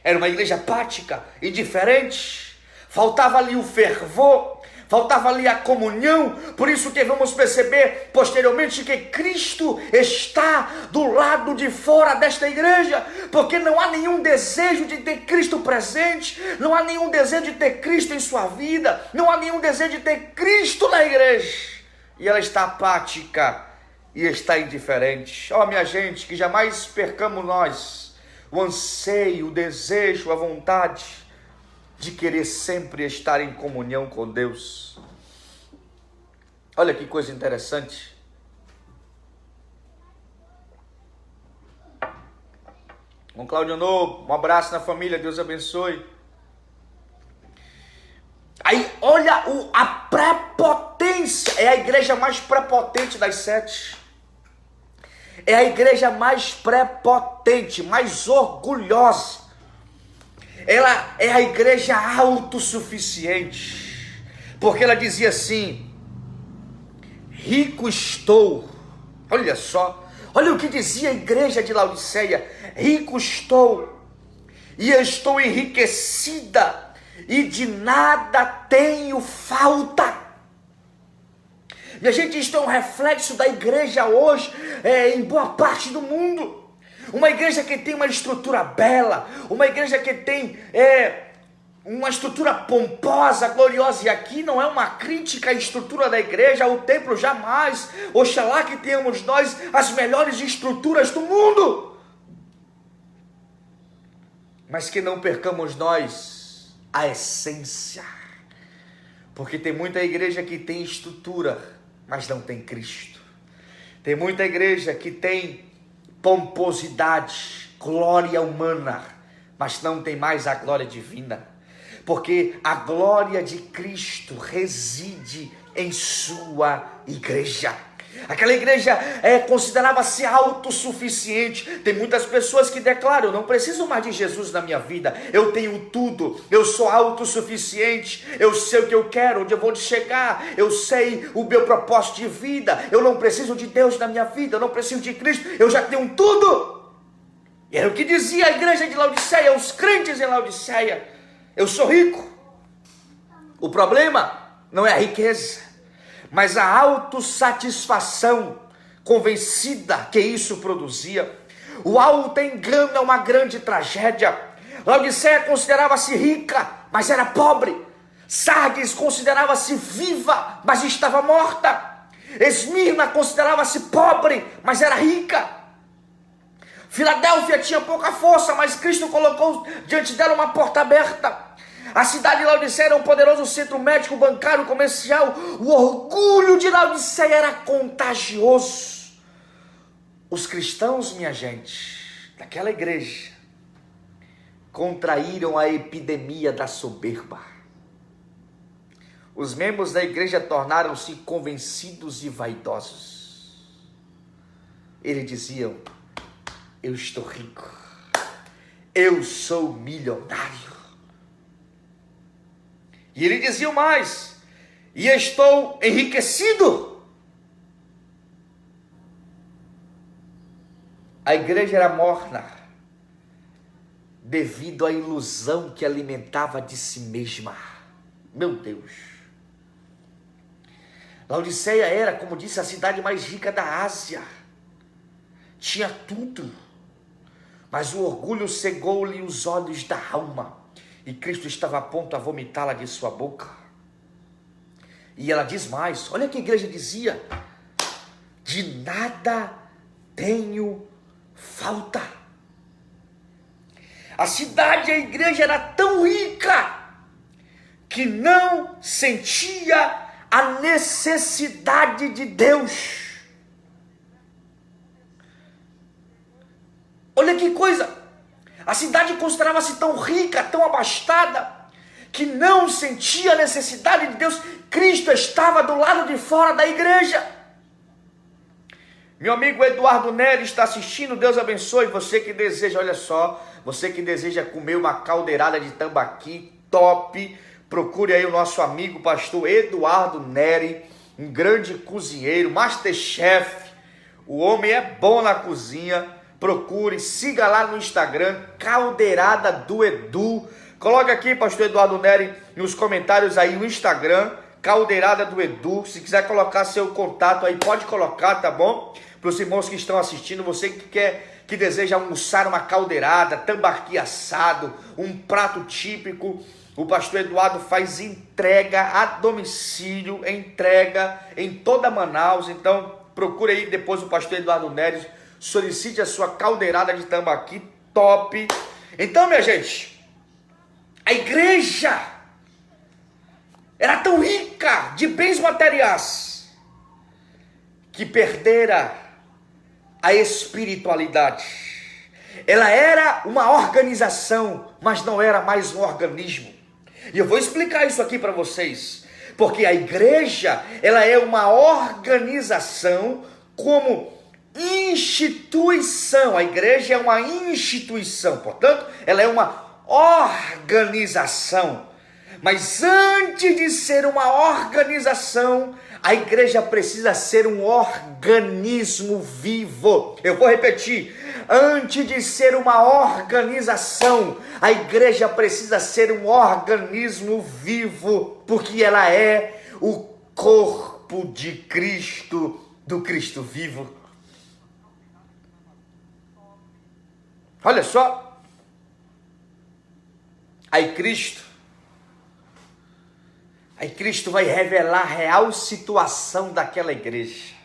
Era uma igreja apática, indiferente, faltava ali o fervor, faltava ali a comunhão. Por isso que vamos perceber posteriormente que Cristo está do lado de fora desta igreja, porque não há nenhum desejo de ter Cristo presente, não há nenhum desejo de ter Cristo em sua vida, não há nenhum desejo de ter Cristo na igreja, e ela está apática e está indiferente. Ó, minha gente, que jamais percamos nós o anseio, o desejo, a vontade de querer sempre estar em comunhão com Deus. Olha que coisa interessante. Com Cláudio Novo, um abraço na família, Deus abençoe. Aí, olha a prepotência, é a igreja mais prepotente das 7. É a igreja mais prepotente, mais orgulhosa. Ela é a igreja autossuficiente, porque ela dizia assim: rico estou. Olha só, olha o que dizia a igreja de Laodiceia: rico estou, e estou enriquecida, e de nada tenho falta. Minha gente, isto é um reflexo da igreja hoje, em boa parte do mundo. Uma igreja que tem uma estrutura bela, uma igreja que tem uma estrutura pomposa, gloriosa. E aqui não é uma crítica à estrutura da igreja, ao templo, jamais. Oxalá que tenhamos nós as melhores estruturas do mundo, mas que não percamos nós a essência, porque tem muita igreja que tem estrutura, mas não tem Cristo. Tem muita igreja que tem pomposidade, glória humana, mas não tem mais a glória divina, porque a glória de Cristo reside em sua igreja. Aquela igreja considerava-se autossuficiente. Tem muitas pessoas que declaram: eu não preciso mais de Jesus na minha vida, eu tenho tudo, eu sou autossuficiente, eu sei o que eu quero, onde eu vou chegar, eu sei o meu propósito de vida, eu não preciso de Deus na minha vida, eu não preciso de Cristo, eu já tenho tudo. E era o que dizia a igreja de Laodiceia, os crentes em Laodiceia: eu sou rico. O problema não é a riqueza, mas a autossatisfação convencida que isso produzia. O auto-engano é uma grande tragédia. Laodiceia considerava-se rica, mas era pobre. Sardes considerava-se viva, mas estava morta. Esmirna considerava-se pobre, mas era rica. Filadélfia tinha pouca força, mas Cristo colocou diante dela uma porta aberta. A cidade de Laodiceia era um poderoso centro médico, bancário, comercial. O orgulho de Laodiceia era contagioso. Os cristãos, minha gente, daquela igreja contraíram a epidemia da soberba. Os membros da igreja tornaram-se convencidos e vaidosos. Eles diziam: eu estou rico, eu sou milionário. E ele dizia mais: e estou enriquecido. A igreja era morna devido à ilusão que alimentava de si mesma. Meu Deus. Laodiceia era, como disse, a cidade mais rica da Ásia. Tinha tudo. Mas o orgulho cegou-lhe os olhos da alma. E Cristo estava a ponto a vomitá-la de sua boca. E ela diz mais. Olha o que a igreja dizia: de nada tenho falta. A cidade e a igreja era tão rica que não sentia a necessidade de Deus. Olha que coisa, a cidade considerava-se tão rica, tão abastada, que não sentia a necessidade de Deus. Cristo estava do lado de fora da igreja. Meu amigo Eduardo Nery está assistindo, Deus abençoe. Você que deseja, olha só, você que deseja comer uma caldeirada de tambaqui top, procure aí o nosso amigo pastor Eduardo Nery, um grande cozinheiro, masterchef. O homem é bom na cozinha. Procure, siga lá no Instagram, Caldeirada do Edu. Coloque aqui, pastor Eduardo Nery, nos comentários aí o Instagram, Caldeirada do Edu. Se quiser colocar seu contato aí, pode colocar, tá bom? Para os irmãos que estão assistindo, você que deseja almoçar uma caldeirada, tambaqui assado, um prato típico, o pastor Eduardo faz entrega a domicílio, entrega em toda Manaus. Então procure aí depois o pastor Eduardo Nery, solicite a sua caldeirada de tambaqui top. Então, minha gente, a igreja era tão rica de bens materiais que perdera a espiritualidade. Ela era uma organização, mas não era mais um organismo. E eu vou explicar isso aqui para vocês, porque a igreja, ela é uma organização como instituição. A igreja é uma instituição, portanto, ela é uma organização. Mas antes de ser uma organização, a igreja precisa ser um organismo vivo. Eu vou repetir. Antes de ser uma organização, a igreja precisa ser um organismo vivo, porque ela é o corpo de Cristo, do Cristo vivo. Olha só. Aí Cristo vai revelar a real situação daquela igreja.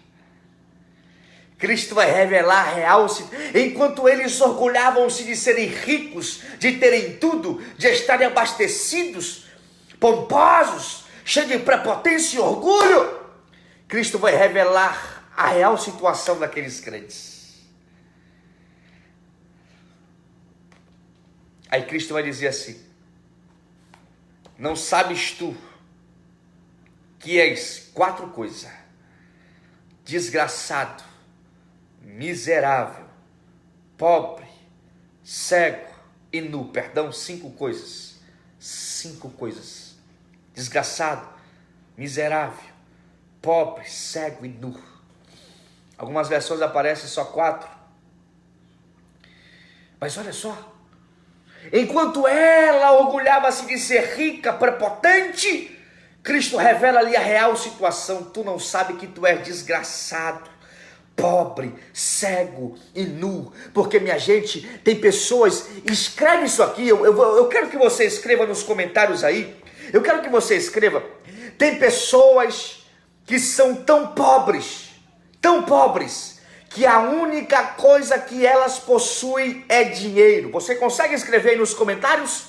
Cristo vai revelar a real situação. Enquanto eles orgulhavam-se de serem ricos, de terem tudo, de estarem abastecidos, pomposos, cheios de prepotência e orgulho, Cristo vai revelar a real situação daqueles crentes. Aí Cristo vai dizer assim: não sabes tu que és 4 coisas: desgraçado, miserável, pobre, cego e nu. Perdão, 5 coisas. 5 coisas. Desgraçado, miserável, pobre, cego e nu. Algumas versões aparecem só 4. Mas olha só. Enquanto ela orgulhava-se de ser rica, prepotente, Cristo revela ali a real situação. Tu não sabe que tu és desgraçado, pobre, cego e nu. Porque, minha gente, tem pessoas, escreve isso aqui, eu quero que você escreva nos comentários aí, eu quero que você escreva, tem pessoas que são tão pobres, que a única coisa que elas possuem é dinheiro. Você consegue escrever aí nos comentários?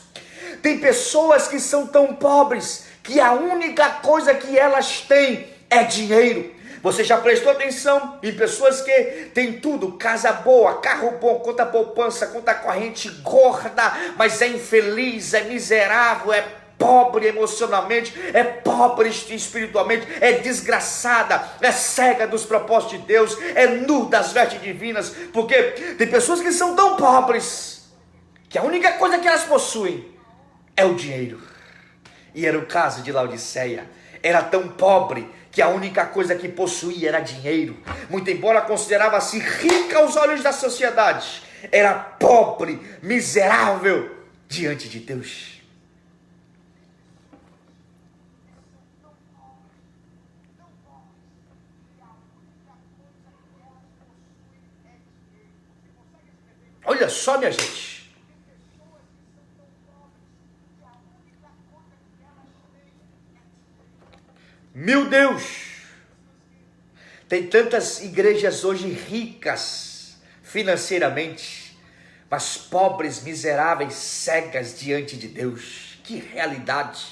Tem pessoas que são tão pobres que a única coisa que elas têm é dinheiro. Você já prestou atenção em pessoas que têm tudo, casa boa, carro bom, conta poupança, conta corrente gorda, mas é infeliz, é miserável, é pobre emocionalmente, é pobre espiritualmente, é desgraçada, é cega dos propósitos de Deus, é nu das vestes divinas, porque tem pessoas que são tão pobres, que a única coisa que elas possuem é o dinheiro. E era o caso de Laodiceia. Era tão pobre que a única coisa que possuía era dinheiro. Muito embora considerava-se rica aos olhos da sociedade, era pobre, miserável diante de Deus. Olha só, minha gente. Meu Deus! Tem tantas igrejas hoje ricas financeiramente, mas pobres, miseráveis, cegas diante de Deus. Que realidade!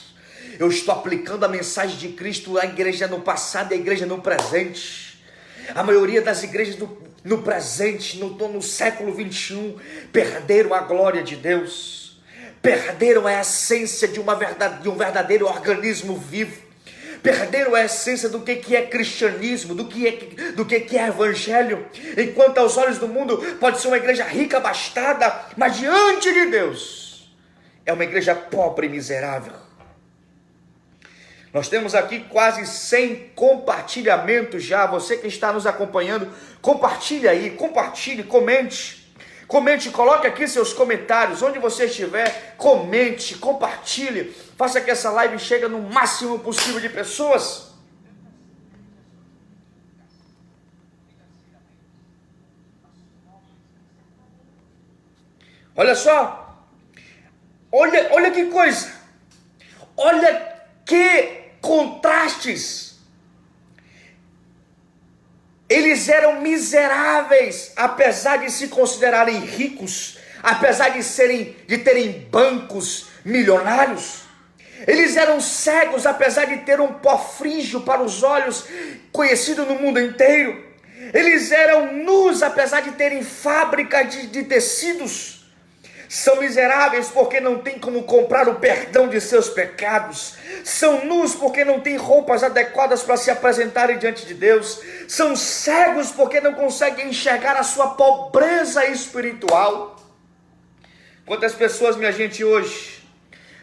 Eu estou aplicando a mensagem de Cristo à igreja no passado e à igreja no presente. A maioria das igrejas no presente, no século 21, perderam a glória de Deus, perderam a essência de um verdadeiro organismo vivo, perderam a essência do que é cristianismo, do que é evangelho. Enquanto aos olhos do mundo pode ser uma igreja rica, abastada, mas diante de Deus é uma igreja pobre e miserável. Nós temos aqui quase 100 compartilhamentos já. Você que está nos acompanhando, compartilhe aí, compartilhe, comente. Comente, coloque aqui seus comentários, onde você estiver, comente, compartilhe. Faça que essa live chegue no máximo possível de pessoas. Olha só, olha que coisa, olha que contrastes. Eles eram miseráveis, apesar de se considerarem ricos, apesar de terem bancos milionários. Eles eram cegos, apesar de ter um pó frígio para os olhos, conhecido no mundo inteiro. Eles eram nus, apesar de terem fábrica de tecidos. São miseráveis porque não têm como comprar o perdão de seus pecados. São nus porque não têm roupas adequadas para se apresentarem diante de Deus. São cegos porque não conseguem enxergar a sua pobreza espiritual. Quantas pessoas, minha gente, hoje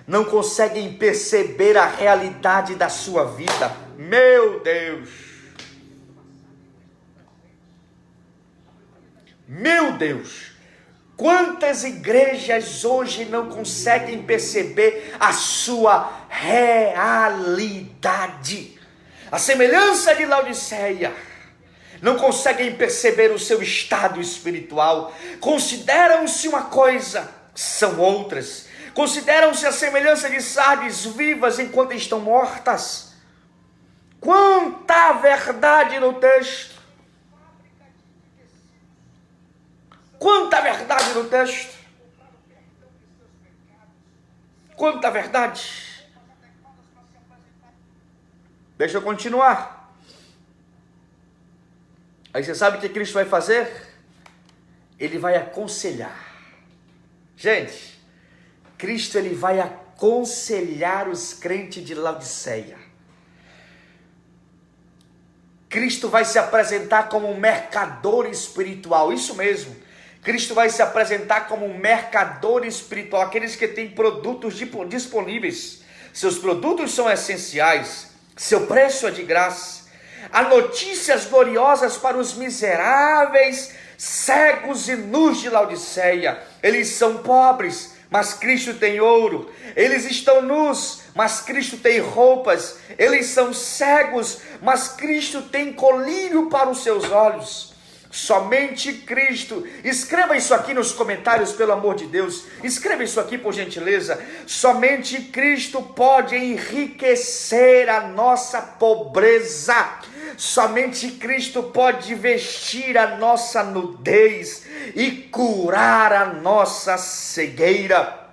não conseguem perceber a realidade da sua vida? Meu Deus! Meu Deus! Quantas igrejas hoje não conseguem perceber a sua realidade? A semelhança de Laodiceia, não conseguem perceber o seu estado espiritual. Consideram-se uma coisa, são outras. Consideram-se a semelhança de Sardes vivas enquanto estão mortas. Quanta verdade no texto! Quanta verdade no texto! Quanta verdade! Deixa eu continuar. Aí você sabe o que Cristo vai fazer? Ele vai aconselhar. Gente, Cristo ele vai aconselhar os crentes de Laodiceia. Cristo vai se apresentar como um mercador espiritual, isso mesmo. Cristo vai se apresentar como um mercador espiritual, aqueles que têm produtos disponíveis. Seus produtos são essenciais, seu preço é de graça. Há notícias gloriosas para os miseráveis, cegos e nus de Laodiceia. Eles são pobres, mas Cristo tem ouro. Eles estão nus, mas Cristo tem roupas. Eles são cegos, mas Cristo tem colírio para os seus olhos. Somente Cristo. Escreva isso aqui nos comentários, pelo amor de Deus. Escreva isso aqui, por gentileza. Somente Cristo pode enriquecer a nossa pobreza. Somente Cristo pode vestir a nossa nudez e curar a nossa cegueira.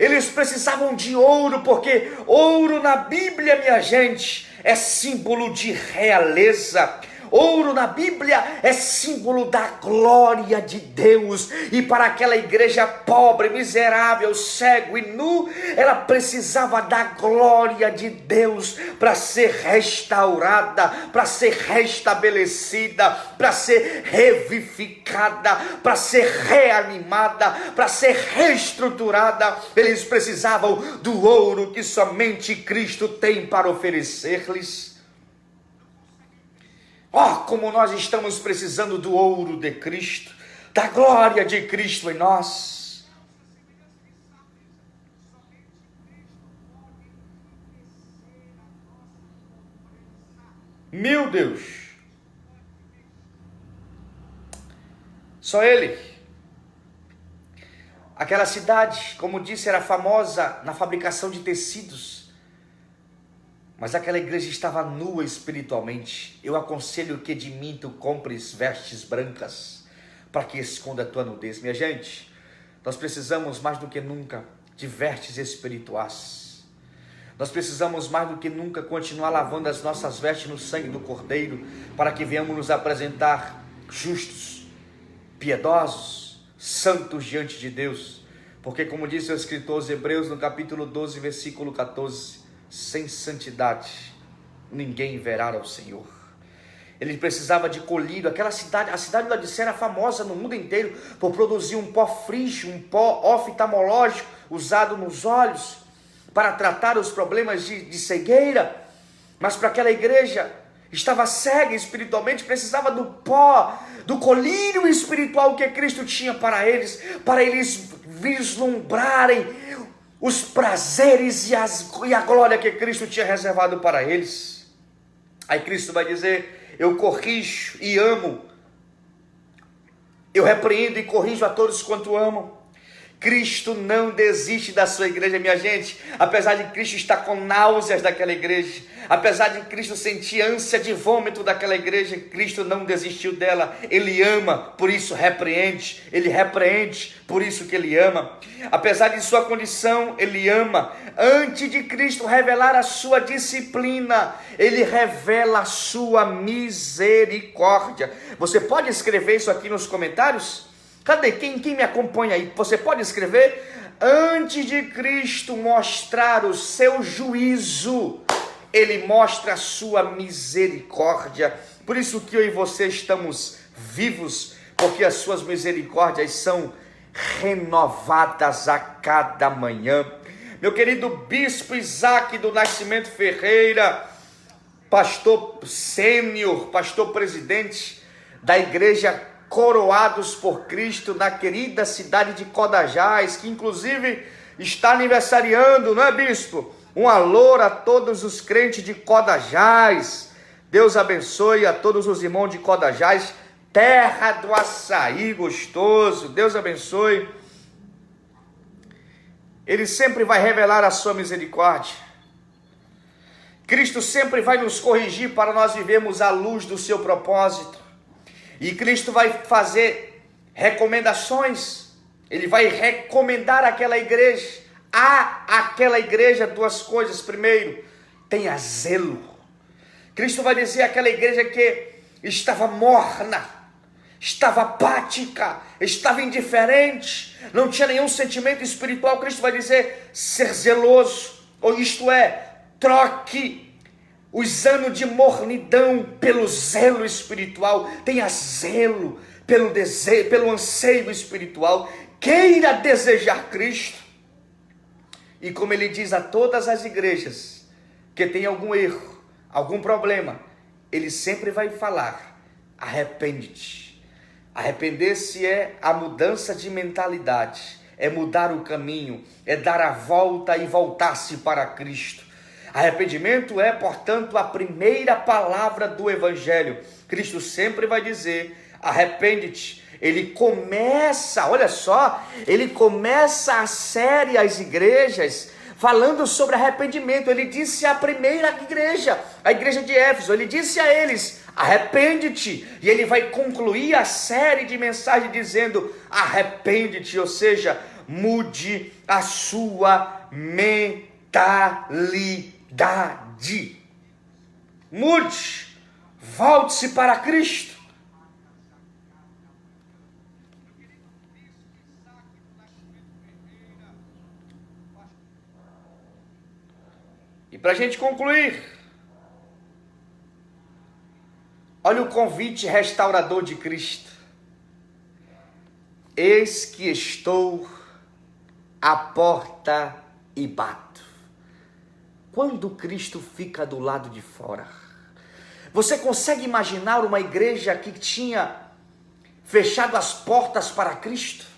Eles precisavam de ouro, porque ouro na Bíblia, minha gente, é símbolo de realeza. Ouro na Bíblia é símbolo da glória de Deus. E para aquela igreja pobre, miserável, cego e nu, ela precisava da glória de Deus para ser restaurada, para ser restabelecida, para ser revivificada, para ser reanimada, para ser reestruturada. Eles precisavam do ouro que somente Cristo tem para oferecer-lhes. Como nós estamos precisando do ouro de Cristo, da glória de Cristo em nós. Meu Deus, só Ele. Aquela cidade, como disse, era famosa na fabricação de tecidos. Mas aquela igreja estava nua espiritualmente. Eu aconselho que de mim tu compres vestes brancas, para que esconda a tua nudez. Minha gente, nós precisamos mais do que nunca de vestes espirituais. Nós precisamos mais do que nunca continuar lavando as nossas vestes no sangue do Cordeiro, para que venhamos nos apresentar justos, piedosos, santos diante de Deus. Porque como disse o escritor aos Hebreus no capítulo 12, versículo 14, sem santidade ninguém verá ao Senhor. Ele precisava de colírio. Aquela cidade, a cidade de Laodiceia era famosa no mundo inteiro por produzir um pó frígio, um pó oftalmológico usado nos olhos para tratar os problemas de cegueira. Mas para aquela igreja, estava cega espiritualmente, precisava do pó, do colírio espiritual que Cristo tinha para eles vislumbrarem os prazeres e a glória que Cristo tinha reservado para eles. Aí Cristo vai dizer: eu corrijo e amo, eu repreendo e corrijo a todos quanto amam. Cristo não desiste da sua igreja, minha gente. Apesar de Cristo estar com náuseas daquela igreja, apesar de Cristo sentir ânsia de vômito daquela igreja, Cristo não desistiu dela. Ele ama, por isso repreende. Ele repreende, por isso que ele ama. Apesar de sua condição, ele ama. Antes de Cristo revelar a sua disciplina, ele revela a sua misericórdia. Você pode escrever isso aqui nos comentários? Cadê? Quem me acompanha aí? Você pode escrever: antes de Cristo mostrar o seu juízo, ele mostra a sua misericórdia. Por isso que eu e você estamos vivos, porque as suas misericórdias são renovadas a cada manhã. Meu querido Bispo Isaac do Nascimento Ferreira, pastor sênior, pastor presidente da igreja Coroados por Cristo, na querida cidade de Codajás, que inclusive está aniversariando, não é, bispo? Um alô a todos os crentes de Codajás. Deus abençoe a todos os irmãos de Codajás, terra do açaí gostoso. Deus abençoe. Ele sempre vai revelar a sua misericórdia. Cristo sempre vai nos corrigir para nós vivermos à luz do seu propósito. E Cristo vai fazer recomendações. Ele vai recomendar àquela igreja, duas coisas. Primeiro, tenha zelo. Cristo vai dizer àquela igreja que estava morna, estava apática, estava indiferente, não tinha nenhum sentimento espiritual. Cristo vai dizer: ser zeloso, ou isto é, troque os anos de mornidão pelo zelo espiritual. Tenha zelo pelo desejo, pelo anseio espiritual. Queira desejar Cristo. E como ele diz a todas as igrejas que tem algum erro, algum problema, ele sempre vai falar: arrepende-te. Arrepender-se é a mudança de mentalidade, é mudar o caminho, é dar a volta e voltar-se para Cristo. Arrependimento é, portanto, a primeira palavra do Evangelho. Cristo sempre vai dizer: arrepende-te. Ele começa, olha só, ele começa a série às igrejas falando sobre arrependimento. Ele disse à primeira igreja, a igreja de Éfeso, ele disse a eles: arrepende-te. E ele vai concluir a série de mensagens dizendo: arrepende-te, ou seja, mude a sua mentalidade. Mude, volte-se para Cristo. E para a gente concluir, olha o convite restaurador de Cristo. Eis que estou à porta e bato. Quando Cristo fica do lado de fora, você consegue imaginar uma igreja que tinha fechado as portas para Cristo?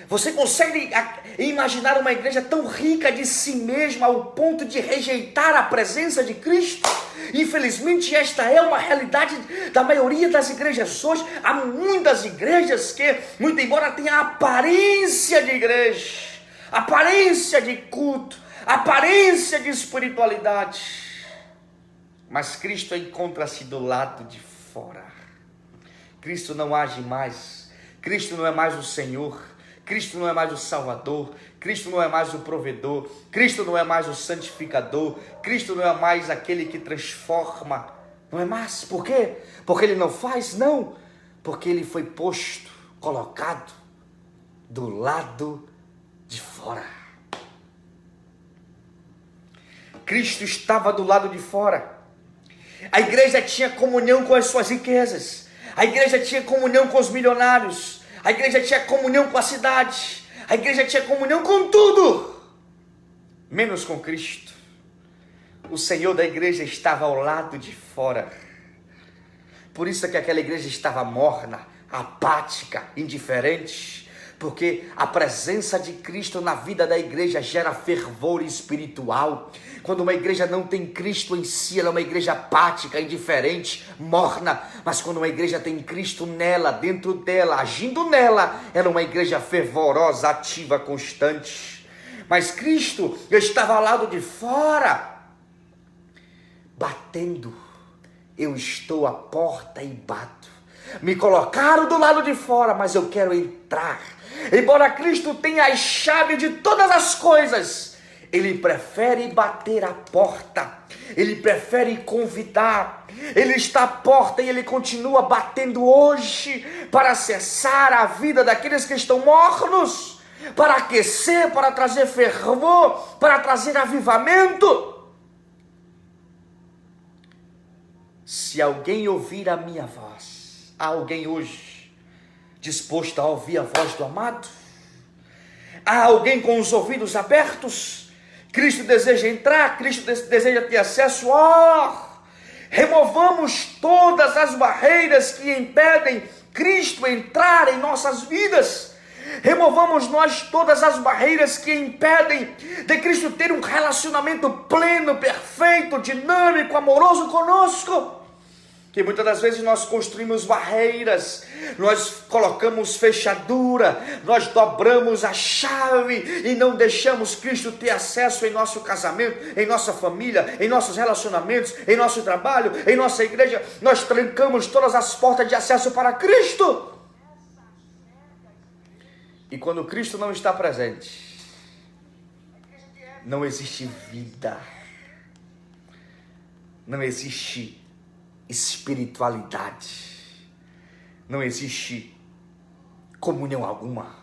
Você consegue imaginar uma igreja tão rica de si mesma ao ponto de rejeitar a presença de Cristo? Infelizmente, esta é uma realidade da maioria das igrejas hoje. Há muitas igrejas que, muito embora tenha aparência de igreja, aparência de culto, aparência de espiritualidade, mas Cristo encontra-se do lado de fora. Cristo não age mais. Cristo não é mais o Senhor. Cristo não é mais o Salvador, Cristo não é mais o provedor, Cristo não é mais o santificador, Cristo não é mais aquele que transforma, não é mais. Por quê? Porque Ele não faz? Não, porque Ele foi posto, colocado do lado de fora. Cristo estava do lado de fora. A igreja tinha comunhão com as suas riquezas, a igreja tinha comunhão com os milionários, a igreja tinha comunhão com a cidade, a igreja tinha comunhão com tudo, menos com Cristo. O Senhor da igreja estava ao lado de fora. Por isso que aquela igreja estava morna, apática, indiferente, porque a presença de Cristo na vida da igreja gera fervor espiritual. Quando uma igreja não tem Cristo em si, ela é uma igreja apática, indiferente, morna. Mas quando uma igreja tem Cristo nela, dentro dela, agindo nela, ela é uma igreja fervorosa, ativa, constante. Mas Cristo estava ao lado de fora, batendo. Eu estou à porta e bato. Me colocaram do lado de fora, mas eu quero entrar. Embora Cristo tenha a chave de todas as coisas, Ele prefere bater a porta, Ele prefere convidar. Ele está à porta e Ele continua batendo hoje para acessar a vida daqueles que estão mornos, para aquecer, para trazer fervor, para trazer avivamento. Se alguém ouvir a minha voz, há alguém hoje disposto a ouvir a voz do amado? Há alguém com os ouvidos abertos? Cristo deseja entrar, Cristo deseja ter acesso. Removamos todas as barreiras que impedem Cristo entrar em nossas vidas. Removamos nós todas as barreiras que impedem de Cristo ter um relacionamento pleno, perfeito, dinâmico, amoroso conosco. Que muitas das vezes nós construímos barreiras, nós colocamos fechadura, nós dobramos a chave e não deixamos Cristo ter acesso em nosso casamento, em nossa família, em nossos relacionamentos, em nosso trabalho, em nossa igreja. Nós trancamos todas as portas de acesso para Cristo. E quando Cristo não está presente, não existe vida, não existe espiritualidade, não existe comunhão alguma.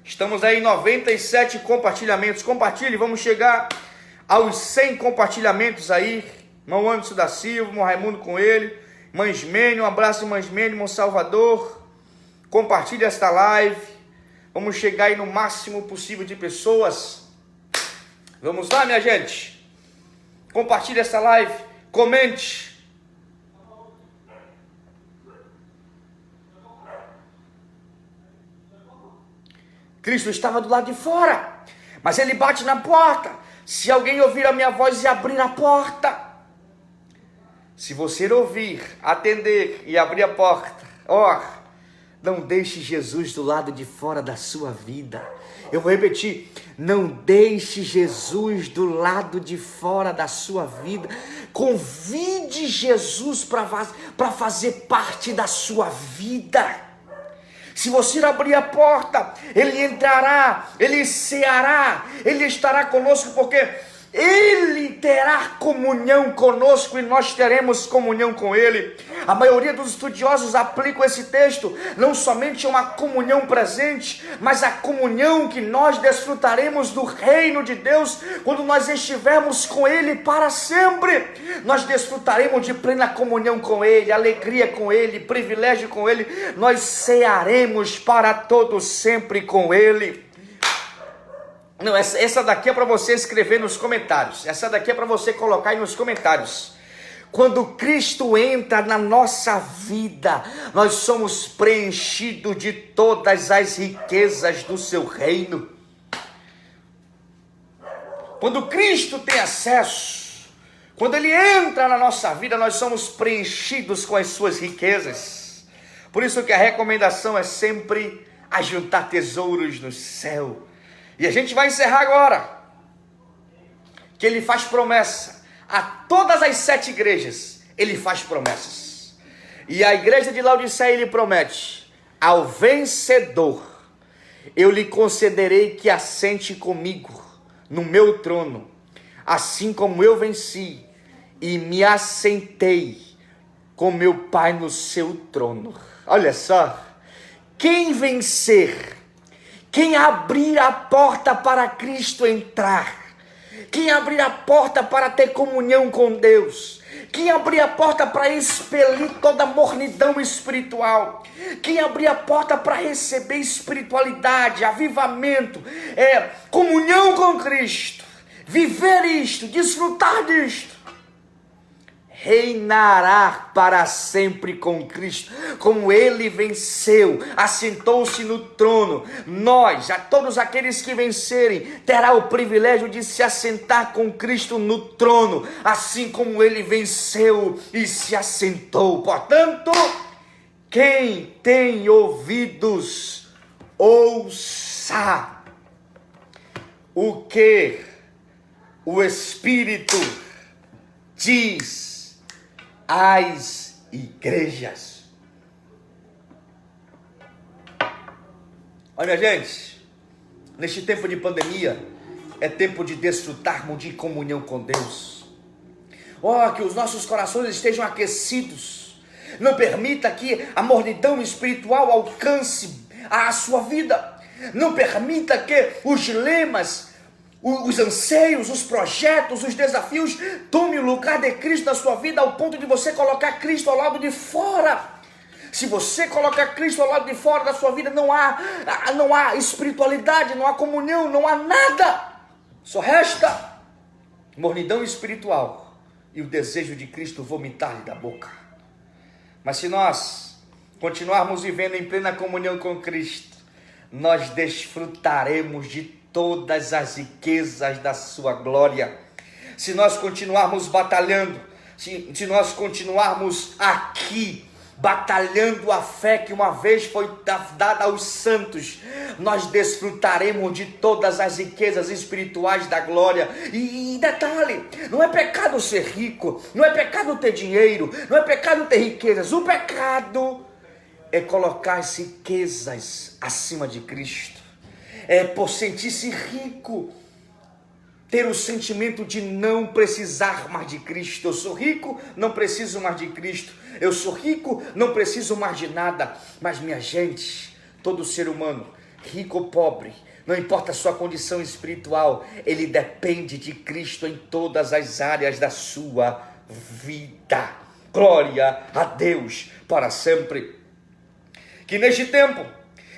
Estamos aí em 97 compartilhamentos. Compartilhe, vamos chegar aos 100 compartilhamentos aí. Irmão Anderson da Silva, irmão Raimundo com ele, irmã Ismênio, um abraço irmã Ismênio, irmão Salvador. Compartilhe esta live. Vamos chegar aí no máximo possível de pessoas. Vamos lá, minha gente. Compartilhe essa live. Comente. Cristo estava do lado de fora, mas Ele bate na porta. Se alguém ouvir a minha voz e abrir a porta, se você ouvir, atender e abrir a porta, não deixe Jesus do lado de fora da sua vida. Eu vou repetir, não deixe Jesus do lado de fora da sua vida. Convide Jesus para fazer parte da sua vida. Se você abrir a porta, Ele entrará, Ele ceará, Ele estará conosco, porque Ele terá comunhão conosco e nós teremos comunhão com Ele. A maioria dos estudiosos aplicam esse texto não somente a uma comunhão presente, mas a comunhão que nós desfrutaremos do reino de Deus quando nós estivermos com Ele para sempre. Nós desfrutaremos de plena comunhão com Ele, alegria com Ele, privilégio com Ele. Nós cearemos para todo sempre com Ele. Não, essa daqui é para você escrever nos comentários. Essa daqui é para você colocar aí nos comentários. Quando Cristo entra na nossa vida, nós somos preenchidos de todas as riquezas do seu reino. Quando Cristo tem acesso, quando Ele entra na nossa vida, nós somos preenchidos com as suas riquezas. Por isso que a recomendação é sempre ajuntar tesouros no céu. E a gente vai encerrar agora, que Ele faz promessa a todas as 7 igrejas. Ele faz promessas. E a igreja de Laodiceia Ele promete: ao vencedor eu lhe concederei que assente comigo no meu trono, assim como eu venci e me assentei com meu Pai no seu trono. Olha só, quem vencer, quem abrir a porta para Cristo entrar, quem abrir a porta para ter comunhão com Deus, quem abrir a porta para expelir toda mornidão espiritual, quem abrir a porta para receber espiritualidade, avivamento, comunhão com Cristo, viver isto, desfrutar disto, reinará para sempre com Cristo, como Ele venceu, assentou-se no trono. Nós, a todos aqueles que vencerem, terá o privilégio de se assentar com Cristo no trono, assim como Ele venceu e se assentou. Portanto, quem tem ouvidos, ouça o que o Espírito diz às igrejas. Olha, gente, neste tempo de pandemia, é tempo de desfrutarmos de comunhão com Deus. Que os nossos corações estejam aquecidos. Não permita que a mornidão espiritual alcance a sua vida. Não permita que os dilemas, os anseios, os projetos, os desafios tomem o lugar de Cristo na sua vida, ao ponto de você colocar Cristo ao lado de fora. Se você colocar Cristo ao lado de fora da sua vida, não há espiritualidade, não há comunhão, não há nada. Só resta mornidão espiritual e o desejo de Cristo vomitar-lhe da boca. Mas se nós continuarmos vivendo em plena comunhão com Cristo, nós desfrutaremos de todas as riquezas da sua glória. Se nós continuarmos batalhando, se nós continuarmos aqui batalhando a fé que uma vez foi dada aos santos, nós desfrutaremos de todas as riquezas espirituais da glória. E detalhe, não é pecado ser rico, não é pecado ter dinheiro, não é pecado ter riquezas. O pecado é colocar as riquezas acima de Cristo. É por sentir-se rico, ter o sentimento de não precisar mais de Cristo. Eu sou rico, não preciso mais de Cristo. Eu sou rico, não preciso mais de nada. Mas minha gente, todo ser humano, rico ou pobre, não importa a sua condição espiritual, ele depende de Cristo em todas as áreas da sua vida. Glória a Deus para sempre. Que neste tempo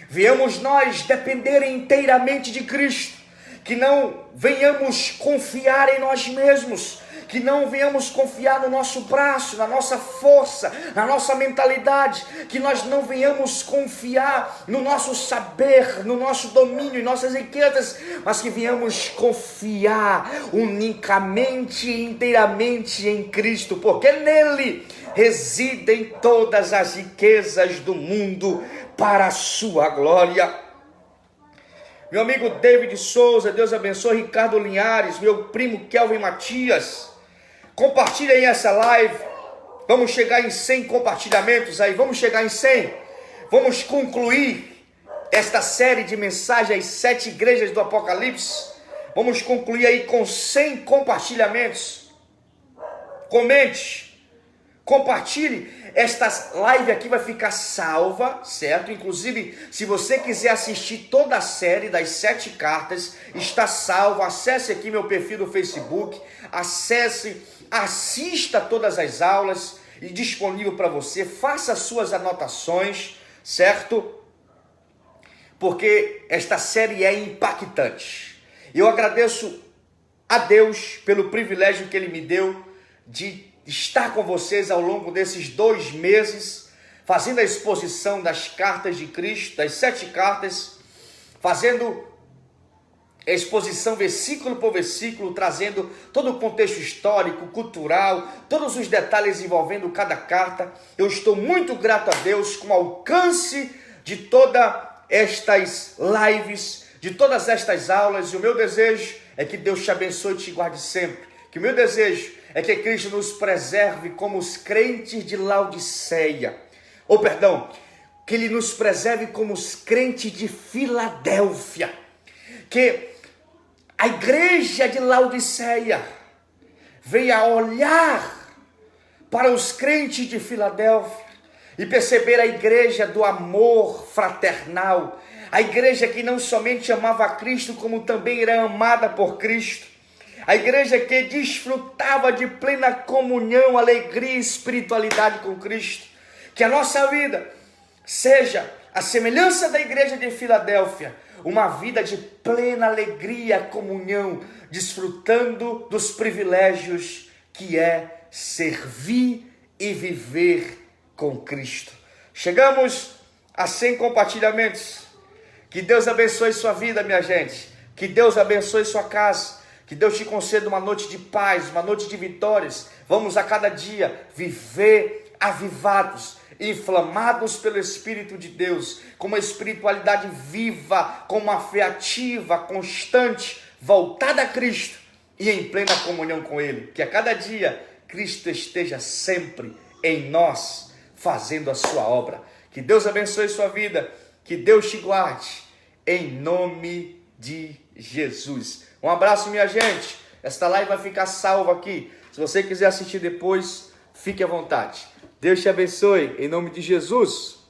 venhamos nós depender inteiramente de Cristo, que não venhamos confiar em nós mesmos, que não venhamos confiar no nosso braço, na nossa força, na nossa mentalidade, que nós não venhamos confiar no nosso saber, no nosso domínio, em nossas riquezas, mas que venhamos confiar unicamente e inteiramente em Cristo, porque nele residem todas as riquezas do mundo para a sua glória. Meu amigo David Souza, Deus abençoe. Ricardo Linhares, meu primo Kelvin Matias, compartilha aí essa live. Vamos chegar em 100 compartilhamentos aí, vamos chegar em 100. Vamos concluir esta série de mensagens às 7 igrejas do Apocalipse. Vamos concluir aí com 100 compartilhamentos. Comente, compartilhe. Esta live aqui vai ficar salva, certo? Inclusive, se você quiser assistir toda a série das 7 cartas, está salva. Acesse aqui meu perfil do Facebook, assista todas as aulas e disponível para você. Faça suas anotações, certo? Porque esta série é impactante. Eu agradeço a Deus pelo privilégio que Ele me deu de estar com vocês ao longo desses 2 meses, fazendo a exposição das cartas de Cristo, das 7 cartas, fazendo a exposição versículo por versículo, trazendo todo o contexto histórico, cultural, todos os detalhes envolvendo cada carta. Eu estou muito grato a Deus com o alcance de todas estas lives, de todas estas aulas, e o meu desejo é que Deus te abençoe e te guarde sempre. Que o meu desejo é que Cristo nos preserve como os crentes de Laodiceia. Que Ele nos preserve como os crentes de Filadélfia. Que a igreja de Laodiceia venha olhar para os crentes de Filadélfia e perceber a igreja do amor fraternal. A igreja que não somente amava a Cristo, como também era amada por Cristo. A igreja que desfrutava de plena comunhão, alegria e espiritualidade com Cristo. Que a nossa vida seja a semelhança da igreja de Filadélfia, uma vida de plena alegria, comunhão, desfrutando dos privilégios que é servir e viver com Cristo. Chegamos a 100 compartilhamentos. Que Deus abençoe sua vida, minha gente. Que Deus abençoe sua casa. Que Deus te conceda uma noite de paz, uma noite de vitórias. Vamos a cada dia viver avivados, inflamados pelo Espírito de Deus, com uma espiritualidade viva, com uma fé ativa, constante, voltada a Cristo e em plena comunhão com Ele. Que a cada dia Cristo esteja sempre em nós, fazendo a sua obra. Que Deus abençoe sua vida, que Deus te guarde, em nome de Jesus. Um abraço, minha gente. Esta live vai ficar salva aqui. Se você quiser assistir depois, fique à vontade. Deus te abençoe, em nome de Jesus.